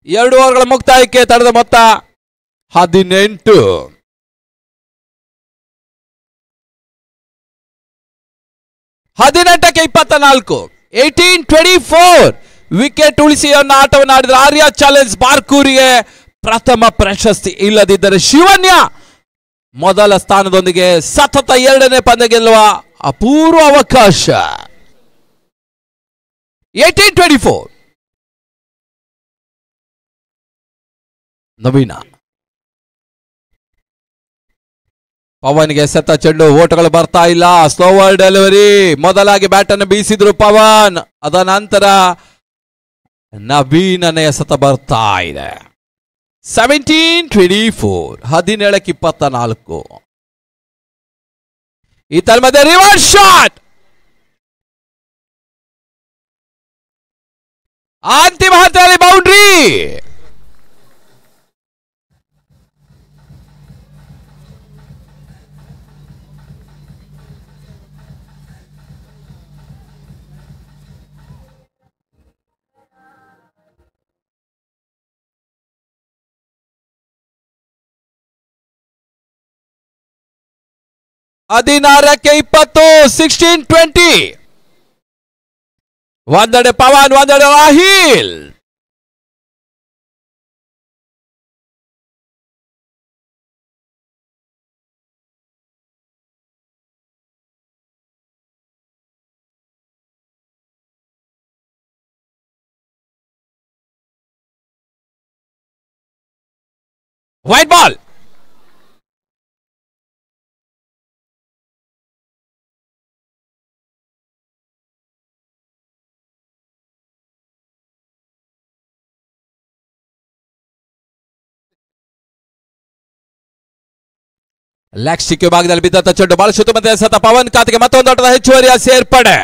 2 ಓವರ್ಗಳ ಮುಕ್ತಾಯಕ್ಕೆ ತಡೆದ ಮೊತ್ತ 18. 18ಕ್ಕೆ 24. 18-24. ವಿಕೆಟ್ ಉಳಿಸಿ ಆಟವನ್ನು ಆಡಿದ ಆರ್ಯ ಚಾಲೆಂಜ್ ಬಾರ್ಕೂರಿಗೆ ಪ್ರಥಮ ಪ್ರಶಸ್ತಿ. ಇಲ್ಲದಿದ್ದರೆ ಶಿವನ್ಯ ಮೊದಲ ಸ್ಥಾನದೊಂದಿಗೆ ಸತತ 2ನೇ ಪಂದ್ಯ ಗೆಲ್ಲುವ ಅಪೂರ್ವ ಅವಕಾಶ. 18-24. ನವೀನ. ಪವನ್ಗೆ ಎಸೆತ ಚೆಂಡು, ಓಟಗಳು ಬರ್ತಾ ಇಲ್ಲ. Slower delivery. ಮೊದಲಾಗಿ ಬ್ಯಾಟ್ ಅನ್ನು ಬೀಸಿದ್ರು ಪವನ್, ಅದ ನಂತರ ನವೀನನ ಎಸೆತ ಬರ್ತಾ ಇದೆ. 17-24, 17-24. ಈ ತಲೆ ಮಧ್ಯೆ ರಿವರ್ಸ್ ಶಾಟ್, ಅಂತಿಮ ಹಂತದಲ್ಲಿ ಬೌಂಡ್ರಿ. ಹದಿನಾರಕ್ಕೆ 20, 16-20. ಒಂದೆಡೆ ಪವನ್, ಒಂದೆಡೆ Rahil. White ball. Leg stick ಭಾಗದಲ್ಲಿ ಬಿದ್ದಂತ ಚೆಂಡು ಬಾಲ್ ಶುದ್ಧ ಮತ್ತೆ ಎಸೆತ ಪವನ್ ಖಾತೆಗೆ ಮತ್ತೊಂದು ಆಟದ ಹೆಚ್ಚುವರಿಯ ಸೇರ್ಪಡೆ.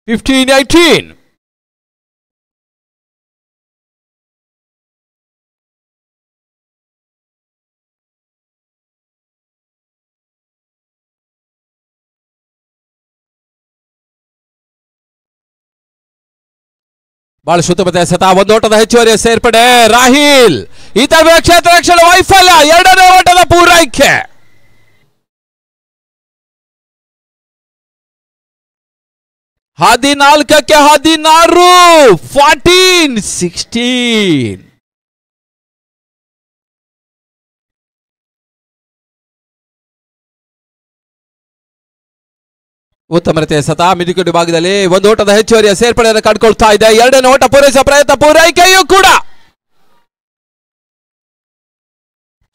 (15-18). ಬಾಳ ಶುದ್ಧ ಎಸೆತ, ಒಂದು ಓಟದ ಹೆಚ್ಚುವರಿಯ ಸೇರ್ಪಡೆ. ರಾಹಿಲ್ ಈತ ಕ್ಷೇತ್ರ ರಕ್ಷಣೆ ವೈಫಲ್ಯ, ಎರಡನೇ ಓಟದ ಪೂರೈಕೆ. ಹದಿನಾಲ್ಕಕ್ಕೆ 16, 14-16. ಉತ್ತಮ ರೀತಿಯ ಎಸೆತ ಮಿಡಿಕುಡಿ ಭಾಗದಲ್ಲಿ ಒಂದು ಓಟದ ಹೆಚ್ಚುವರಿಯ ಸೇರ್ಪಡೆಯನ್ನು ಕಂಡುಕೊಳ್ತಾ ಇದೆ. ಎರಡನೇ ಓಟ ಪೂರೈಸುವ ಪ್ರಯತ್ನ, ಪೂರೈಕೆಯೂ ಕೂಡ.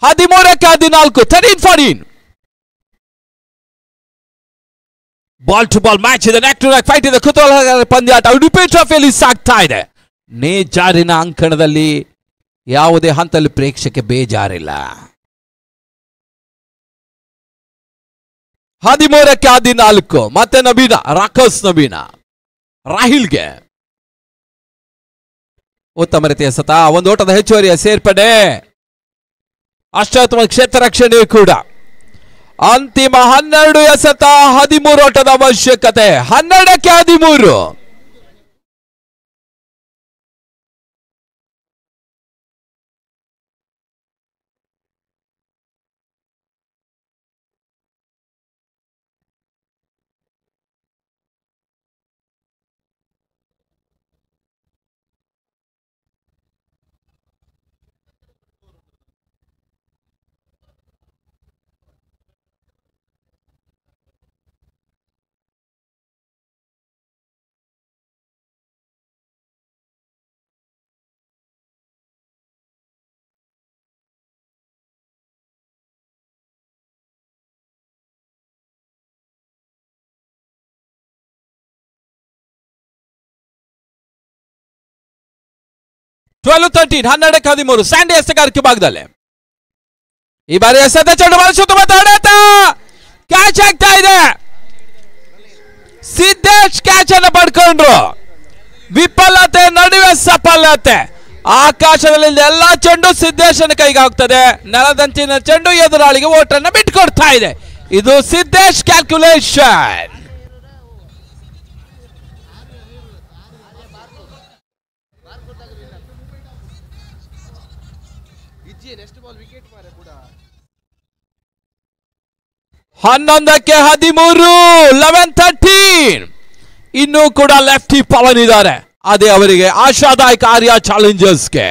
13ಕ್ಕೆ 14, 13-14. ಬಾಲ್ ಟು ಬಾಲ್ ಮ್ಯಾಚ್ ಇದೆ, ನೆಕ್ ಟು ನೆಕ್ ಫೈಟ್ ಇದೆ, ಕುತೂಹಲಕಾರಿ ಪಂದ್ಯಾಟ ಉಡುಪಿ ಟ್ರೋಫಿಯಲ್ಲಿ ಸಾಗ್ತಾ ಇದೆ. ನೇಜಾರಿನ ಅಂಕಣದಲ್ಲಿ ಯಾವುದೇ ಹಂತದಲ್ಲಿ ಪ್ರೇಕ್ಷಕ ಬೇಜಾರಿಲ್ಲ. 13ಕ್ಕೆ 14. ಮತ್ತೆ ನವೀನ, ರಾಕಸ್ ನವೀನ ರಾಹಿಲ್ಗೆ ಉತ್ತಮ ರೀತಿಯ ಎಸೆತ, ಒಂದು ಓಟದ ಹೆಚ್ಚುವರಿಯ ಸೇರ್ಪಡೆ, ಅಷ್ಟೋತ್ತಮ ಕ್ಷೇತ್ರ ರಕ್ಷಣೆ ಕೂಡ. ಅಂತಿಮ 12 ಎಸೆತ, 13 ಓಟದ ಅವಶ್ಯಕತೆ. 12ಕ್ಕೆ 13. (12-13), 12ಕ್ಕೆ 13. ಸ್ಯಾಂಡಿ ಎಸೆಗಾರಿಕೆ ಭಾಗದಲ್ಲಿ ಈ ಬಾರಿ ಎಸೆತ ಚೆಂಡು ಬಾಲ್ ಶುದ್ಧ ಕ್ಯಾಚ್ ಆಗ್ತಾ ಇದೆ. ಸಿದ್ದೇಶ್ ಕ್ಯಾಚ್ ಅನ್ನು ಪಡ್ಕೊಂಡ್ರು. ವಿಫಲತೆ ನಡುವೆ ಸಫಲತೆ. ಆಕಾಶದಲ್ಲಿ ಎಲ್ಲಾ ಚೆಂಡು ಸಿದ್ದೇಶನ ಕೈಗೆ ಹೋಗ್ತದೆ. ನೆಲದಂಚಿನ ಚೆಂಡು ಎದುರಾಳಿಗೆ ಓಟನ್ನು ಬಿಟ್ಕೊಡ್ತಾ ಇದೆ. ಇದು ಸಿದ್ದೇಶ್ ಕ್ಯಾಲ್ಕುಲೇಷನ್. ಹನ್ನೊಂದಕ್ಕೆ 13, 11-13. ಇನ್ನೂ ಕೂಡ ಲೆಫ್ಟಿ ಪವನ್ ಇದ್ದಾರೆ. ಅದೇ ಅವರಿಗೆ ಆಶಾದಾಯಕ ಆರ್ಯ ಚಾಲೆಂಜರ್ಸ್ಗೆ.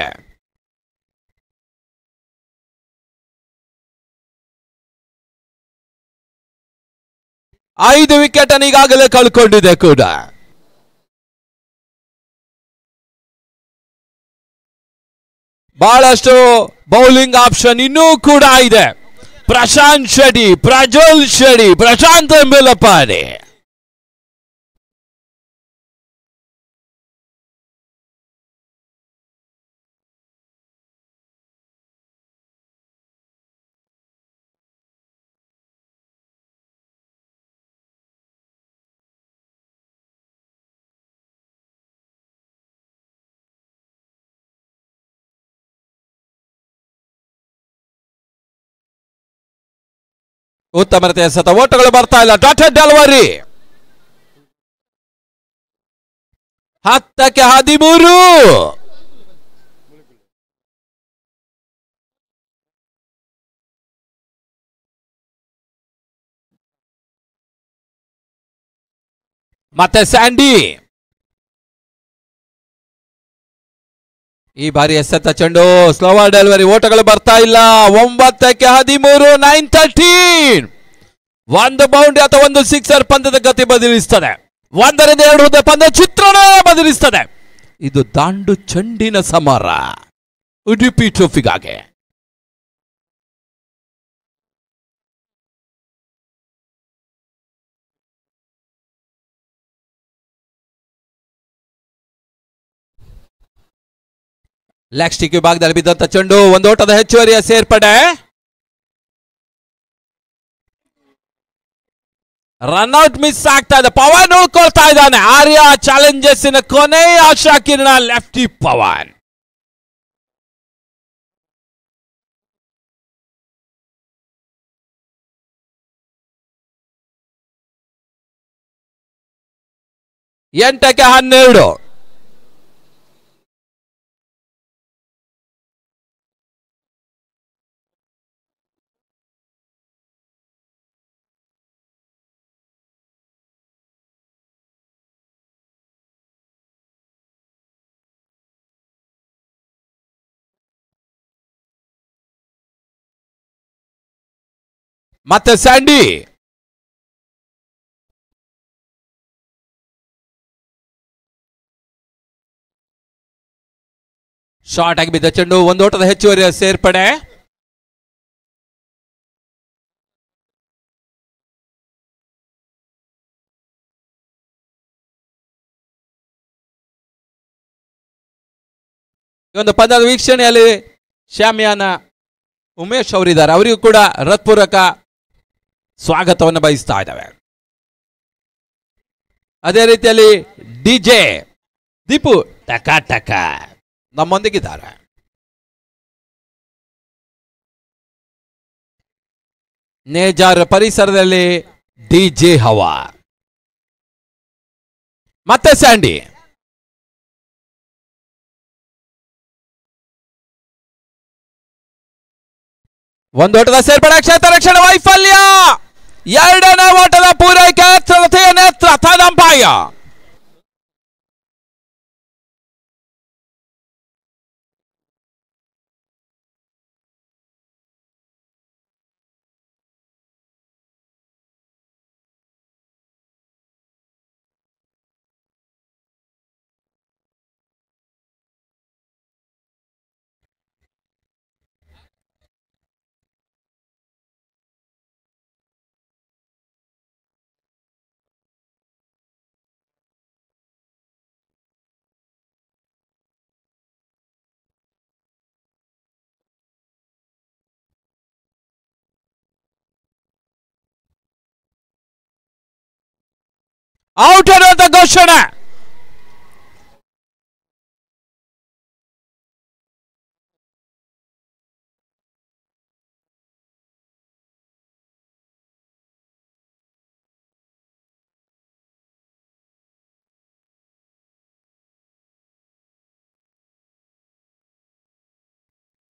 5 ವಿಕೆಟ್ ಅನ್ನು ಈಗಾಗಲೇ ಕಳ್ಕೊಂಡಿದೆ ಕೂಡ. ಬಹಳಷ್ಟು ಬೌಲಿಂಗ್ ಆಪ್ಷನ್ ಇನ್ನೂ ಕೂಡ ಇದೆ. ಪ್ರಶಾಂತ್ ಶೆಟ್ಟಿ, ಪ್ರಜ್ವಲ್ ಶೆಟ್ಟಿ, ಪ್ರಶಾಂತ್ ಎಂಬೆಲಪಾಡಿ. ಉತ್ತಮ ರೀತಿಯ ಸತ ಓಟಗಳು ಬರ್ತಾ ಇಲ್ಲ. ಡಾಟೆಡ್ ಡೆಲಿವರಿ 10ಕ್ಕೆ 13. ಮತ್ತೆ ಸ್ಯಾಂಡಿ ಈ ಬಾರಿ ಎಸೆತ ಚೆಂಡು, ಸ್ಲೋವರ್ ಡೆಲಿವರಿ, ಓಟಗಳು ಬರ್ತಾ ಇಲ್ಲ. 9ಕ್ಕೆ 13, 9-13. ಒಂದು ಬೌಂಡ್ರಿ ಅಥವಾ ಒಂದು ಸಿಕ್ಸರ್ ಪಂದ್ಯದ ಗತಿ ಬದಲಿಸ್ತದೆ. 1ರಿಂದ 2 ಹುದ್ದೆ ಪಂದ್ಯ ಚಿತ್ರಣ ಬದಲಿಸ್ತದೆ. ಇದು ದಾಂಡು ಚೆಂಡಿನ ಸಮರ ಉಡುಪಿ ಟ್ರೋಫಿಗಾಗಿ. ಲೆಗ್ ಸ್ಟಿಕ್ ವಿಭಾಗದಲ್ಲಿ ಬಿದ್ದಂತ ಚೆಂಡು, ಒಂದು ಓಟದ ಹೆಚ್ಚುವರಿಯ ಸೇರ್ಪಡೆ. ರನ್ಔಟ್ ಮಿಸ್ ಆಗ್ತಾ ಇದೆ. ಪವನ್ ಉಳ್ಕೊಳ್ತಾ ಇದ್ದಾನೆ. ಆರ್ಯ ಚಾಲೆಂಜರ್ಸ್ ಕೊನೆಯ ಆಶಾ ಕಿರಣ ಲೆಫ್ಟಿ ಪವನ್. ಎಂಟಕ್ಕೆ 12. ಮತ್ತೆ ಸ್ಯಾಂಡಿ ಶಾರ್ಟ್ ಆಗಿ ಬಿದ್ದ ಚೆಂಡು, ಒಂದು ಓಟದ ಹೆಚ್ಚುವರಿಯ ಸೇರ್ಪಡೆ. ಈ ಒಂದು ಪಂದ್ಯದ ವೀಕ್ಷಣೆಯಲ್ಲಿ ಶಾಮಿಯಾನ ಉಮೇಶ್ ಅವರಿದ್ದಾರೆ. ಅವರಿಗೂ ಕೂಡ ಹೃತ್ಪೂರ್ವಕ ಸ್ವಾಗತವನ್ನು ಬಯಸ್ತಾ ಇದ್ದಾವೆ. ಅದೇ ರೀತಿಯಲ್ಲಿ ಡಿಜೆ ದೀಪು ಟಕ ಟಕ ನಮ್ಮೊಂದಿಗಿದ್ದಾರೆ. ನೇಜಾರ್ ಪರಿಸರದಲ್ಲಿ ಡಿಜೆ ಹವಾ. ಮತ್ತೆ ಸ್ಯಾಂಡಿ ಒಂದು ಓಟದ ಸೇರ್ಪಡೆ, ಕ್ಷೇತ್ರ ರಕ್ಷಣೆ ವೈಫಲ್ಯ. 2ನೇ ಓಟದ ಪೂರೈಕೆ, ತೃತೀಯ ನೇತ್ರ ತದಂಪಾಯ. ಔಟ್ ಅನ್ನುವಂತ ಘೋಷಣೆ.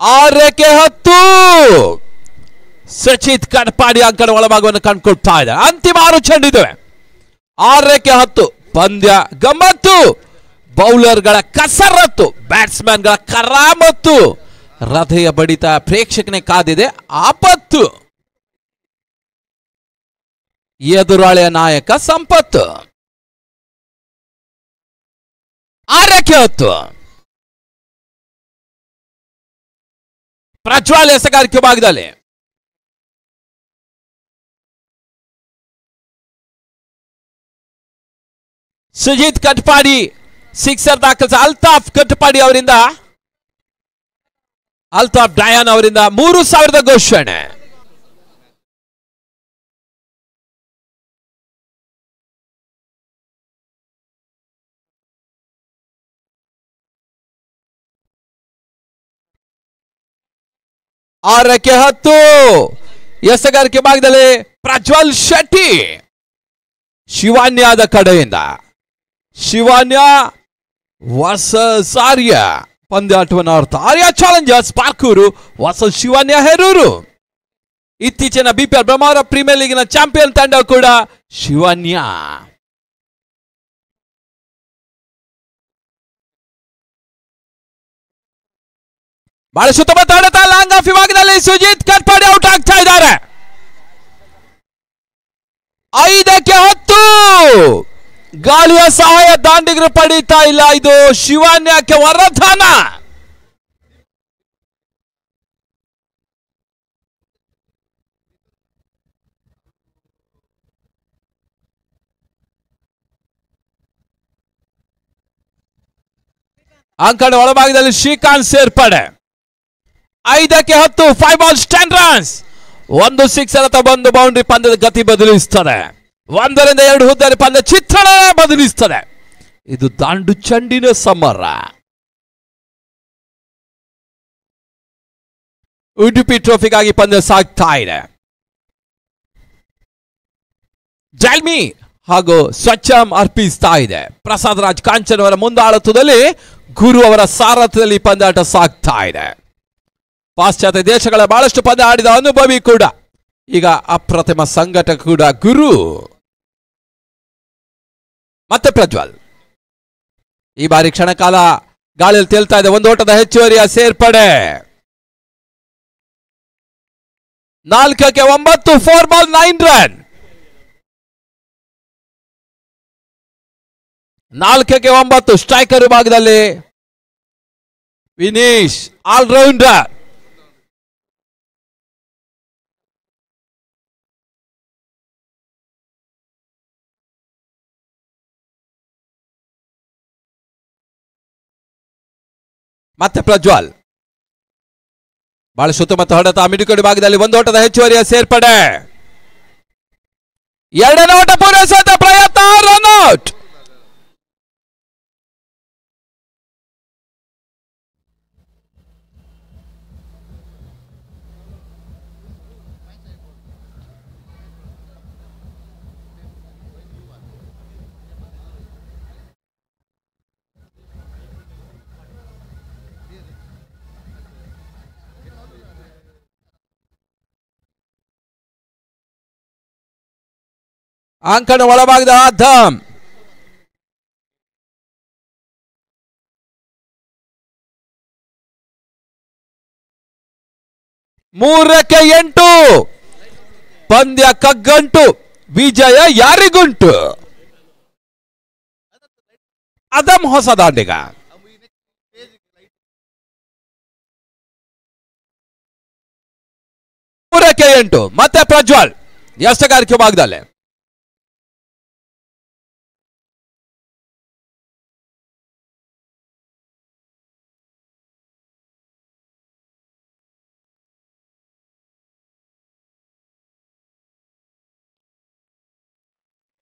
ಆರಕ್ಕೆ 10 ಸಚಿತ್ ಕಡ್ಪಾಡಿ ಅಂಕಣ ಒಳಭಾಗವನ್ನು ಕಂಡುಕೊಳ್ತಾ ಇದೆ. ಅಂತಿಮ 6 ಚೆಂಡಿದ್ದೇವೆ. 6ಕ್ಕೆ 10 ಪಂದ್ಯ ಗಮ್ಮತ್ತು. ಬೌಲರ್ಗಳ ಕಸರತ್ತು, ಬ್ಯಾಟ್ಸ್ಮನ್ಗಳ ಕರಾಮತ್ತು, ಹೃದಯ ಬಡಿತ ಪ್ರೇಕ್ಷಕನೇ ಕಾದಿದೆ. ಆಪತ್ತು. ಎದುರಾಳಿಯ ನಾಯಕ ಸಂಪತ್ತು. 6ಕ್ಕೆ 10 ಪ್ರಜ್ವಲ್ ಎಸೆಗಾರಿಕೆ ಭಾಗದಲ್ಲಿ. ಸುಜಿತ್ ಕಟ್ಪಾಡಿ ಸಿಕ್ಸರ್ ದಾಖಲಿಸ. ಅಲ್ತಾಫ್ ಕಟ್ಪಾಡಿ ಅವರಿಂದ, ಅಲ್ತಾಫ್ ಡಯಾನ್ ಅವರಿಂದ 3000 ಘೋಷಣೆ. ಆರಕ್ಕೆ 10 ಎಸೆಗಾರಿಕೆ ಭಾಗದಲ್ಲಿ ಪ್ರಜ್ವಲ್ ಶೆಟ್ಟಿ ಶಿವಾನ್ಯದ ಕಡೆಯಿಂದ. ಶಿವಾನ್ಯ ವರ್ಸಸ್ ಆರ್ಯ ಪಂದ್ಯಾಟವನ್ನು ಆಡ್ತಾ ಆರ್ಯ ಚಾಲೆಂಜರ್ಸ್ ಪಾರ್ಕೂರು ವರ್ಸಸ್ ಶಿವಾನ್ಯ ಹೆರೂರು. ಇತ್ತೀಚಿನ ಬಿಪಿಎಲ್ ಬ್ರಹ್ಮಾವರ ಪ್ರೀಮಿಯರ್ ಲೀಗಿನ ಚಾಂಪಿಯನ್ ತಂಡ ಕೂಡ ಶಿವಾನ್ಯ. ಬಹಳ ಸುತ್ತಮುತ್ತ ಆಡುತ್ತಾ ಲಾಂಗ್ ಆಫ್ ವಿಭಾಗದಲ್ಲಿ ಸುಜಿತ್ ಕಟ್ಪಾಡಿ ಔಟ್ ಆಗ್ತಾ ಇದ್ದಾರೆ. 5ಕ್ಕೆ 10 ಗಾಳಿಯ ಸಹಾಯ ದಾಂಡಿಗರು ಪಡೀತಾ ಇಲ್ಲ. ಇದು ಶಿವಾನ್ಯಕ್ಕೆ ವರದಾನ. ಅಂಕಣ ಒಳಭಾಗದಲ್ಲಿ ಶ್ರೀಕಾಂತ್ ಸೇರ್ಪಡೆ. 5ಕ್ಕೆ 10 5 balls 10 runs. 1 ಸಿಕ್ಸರ್ ಅಥವಾ 1 ಬೌಂಡ್ರಿ ಪಂದ್ಯದ ಗತಿ ಬದಲಿಸುತ್ತದೆ. 1ರಿಂದ 2 ಹುದ್ದರಿ ಪಂದ್ಯ ಚಿತ್ರಣ ಬದಲಿಸುತ್ತದೆ. ಇದು ದಾಂಡು ಚಂಡಿನ ಸಮರ. ಉಡುಪಿ ಟ್ರೋಫಿಗಾಗಿ ಪಂದ್ಯ ಸಾಗ್ತಾ ಇದೆ. ಜಲ್ಮಿ ಹಾಗೂ ಸ್ವಚ್ಛಂ ಅರ್ಪಿಸ್ತಾ ಇದೆ. ಪ್ರಸಾದ್ ರಾಜ್ ಕಾಂಚನ್ ಅವರ ಮುಂದಾಳತ್ವದಲ್ಲಿ ಗುರು ಅವರ ಸಾರಥ್ಯದಲ್ಲಿ ಪಂದ್ಯಾಟ ಸಾಗ್ತಾ ಇದೆ. ಪಾಶ್ಚಾತ್ಯ ದೇಶಗಳ ಬಹಳಷ್ಟು ಪಂದ್ಯ ಆಡಿದ ಅನುಭವಿ ಕೂಡ, ಈಗ ಅಪ್ರತಿಮ ಸಂಘಟಕ ಕೂಡ ಗುರು. ಮತ್ತೆ ಪ್ರಜ್ವಲ್ ಈ ಬಾರಿ ಕ್ಷಣಕಾಲ ಗಾಳಿಯಲ್ಲಿ ತೇಲ್ತಾ ಇದೆ. 1 ಓಟದ ಹೆಚ್ಚುವರಿಯ ಸೇರ್ಪಡೆ. 4ಕ್ಕೆ 9 4 ball 9 run. 4ಕ್ಕೆ 9 ಸ್ಟ್ರೈಕರ್ ವಿಭಾಗದಲ್ಲಿ ವಿನೀಶ್ ಆಲ್ರೌಂಡರ್. ಮತ್ತೆ ಪ್ರಜ್ವಲ್ ಬಹಳ ಸುತ್ತಮುತ್ತ ಹೊಡೆತ. ಮಿಡಿಕೋಡಿ ಭಾಗದಲ್ಲಿ 1 ಓಟದ ಹೆಚ್ಚುವರಿಯ ಸೇರ್ಪಡೆ. 2ನೇ ಓಟ ಪೂರೈಸುವಂತ ಪ್ರಯತ್ನ, ರನ್ಔಟ್. ಅಂಕಣ ಒಳಭಾಗದ ಆದಮ್. ಮೂರಕ್ಕೆ 8 ಪಂದ್ಯ ಕಗ್ಗಂಟು. ವಿಜಯ ಯಾರಿಗುಂಟು? ಅದಮ್ ಹೊಸ ದಾಂಡಿಗ. 3ಕ್ಕೆ 8 ಮತ್ತೆ ಪ್ರಜ್ವಲ್ ಎಷ್ಟಗಾರಿಕೆ ಭಾಗದಲ್ಲಿ.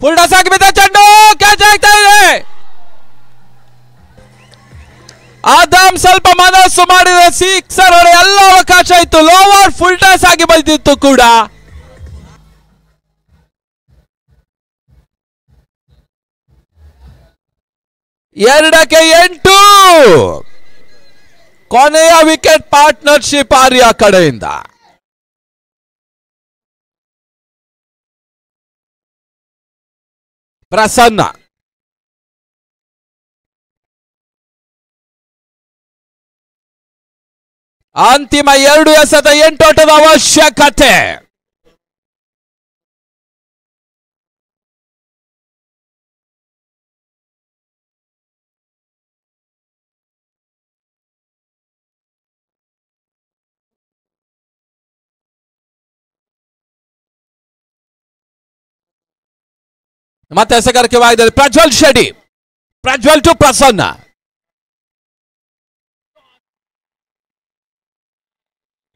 ಫುಲ್ ಟಾಸ್ ಆಗಿ ಬಿದ್ದ ಚೆಂಡು ಕ್ಯಾಚ್ ಆಗ್ತಾ ಇದೆ. ಆದಮ್ ಸ್ವಲ್ಪ ಮನಸ್ಸು ಮಾಡಿದ ಸಿಕ್ಸರ್ ಹೊಡೆ ಎಲ್ಲ ಅವಕಾಶ ಇತ್ತು. ಲೋವರ್ ಫುಲ್ ಟಾಸ್ ಆಗಿ ಬಂದಿತ್ತು ಕೂಡ. ಎರಡಕ್ಕೆ 8 ಕೊನೆಯ ವಿಕೆಟ್ ಪಾರ್ಟ್ನರ್ಶಿಪ್ ಆರ್ಯ ಕಡೆಯಿಂದ. ಪ್ರಸನ್ನ ಅಂತಿಮ 2 ಎಸೆತ 8 ಓಟದ ಅವಶ್ಯಕತೆ. ಮತ್ತೆ ಎಸೆಗಾರಿಕೆ ಭಾಗದಲ್ಲಿ ಪ್ರಜ್ವಲ್ ಶೆಟ್ಟಿ, ಪ್ರಜ್ವಲ್ ಟು ಪ್ರಸನ್ನ.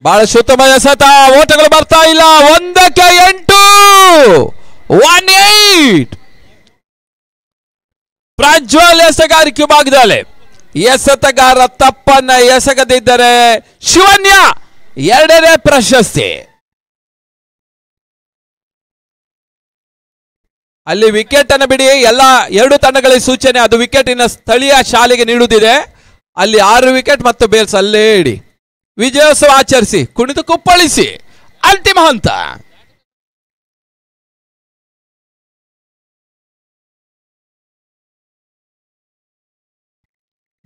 ಬಹಳಷ್ಟು ಉತ್ತಮ ಎಸೆತ, ಓಟಗಳು ಬರ್ತಾ ಇಲ್ಲ. 1-8 1-8. ಪ್ರಜ್ವಲ್ ಎಸೆಗಾರಿಕೆ ಭಾಗದಲ್ಲಿ ಎಸೆತಗಾರ ತಪ್ಪನ್ನ ಎಸಗದಿದ್ದರೆ ಶಿವನ್ಯ 2ನೇ ಪ್ರಶಸ್ತಿ. ಅಲ್ಲಿ ವಿಕೆಟ್ ಅನ್ನು ಬಿಡಿ, ಎಲ್ಲ 2 ತಂಡಗಳಿಗೆ ಸೂಚನೆ, ಅದು ವಿಕೆಟಿನ ಸ್ಥಳೀಯ ಶಾಲೆಗೆ ನೀಡುತ್ತಿದೆ. ಅಲ್ಲಿ 6 ವಿಕೆಟ್ ಮತ್ತು ಬೇಲ್ಸ್ ಅಲ್ಲೇ ಇಡಿ. ವಿಜಯೋತ್ಸವ ಆಚರಿಸಿ, ಕುಣಿದು ಕುಪ್ಪಳಿಸಿ. ಅಂತಿಮ ಹಂತ.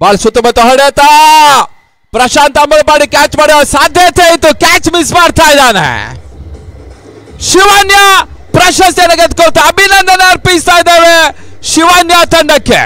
ಬಹಳ ಸುತ್ತಮುತ್ತ ಹೊಡೆತ. ಪ್ರಶಾಂತ್ ಅಂಬಲಪಾಡಿ ಕ್ಯಾಚ್ ಮಾಡೋ ಸಾಧ್ಯತೆ ಇತ್ತು, ಕ್ಯಾಚ್ ಮಿಸ್ ಮಾಡ್ತಾ ಇದ್ದಾನೆ. ಶಿವನ್ಯ ಪ್ರಶಸ್ತಿಯನ್ನು ಗೆದ್ಕೊಳ್ತಾ ಅಭಿನಂದನೆ ಅರ್ಪಿಸ್ತಾ ಇದ್ದಾವೆ ಶಿವನ್ಯ ತಂಡಕ್ಕೆ.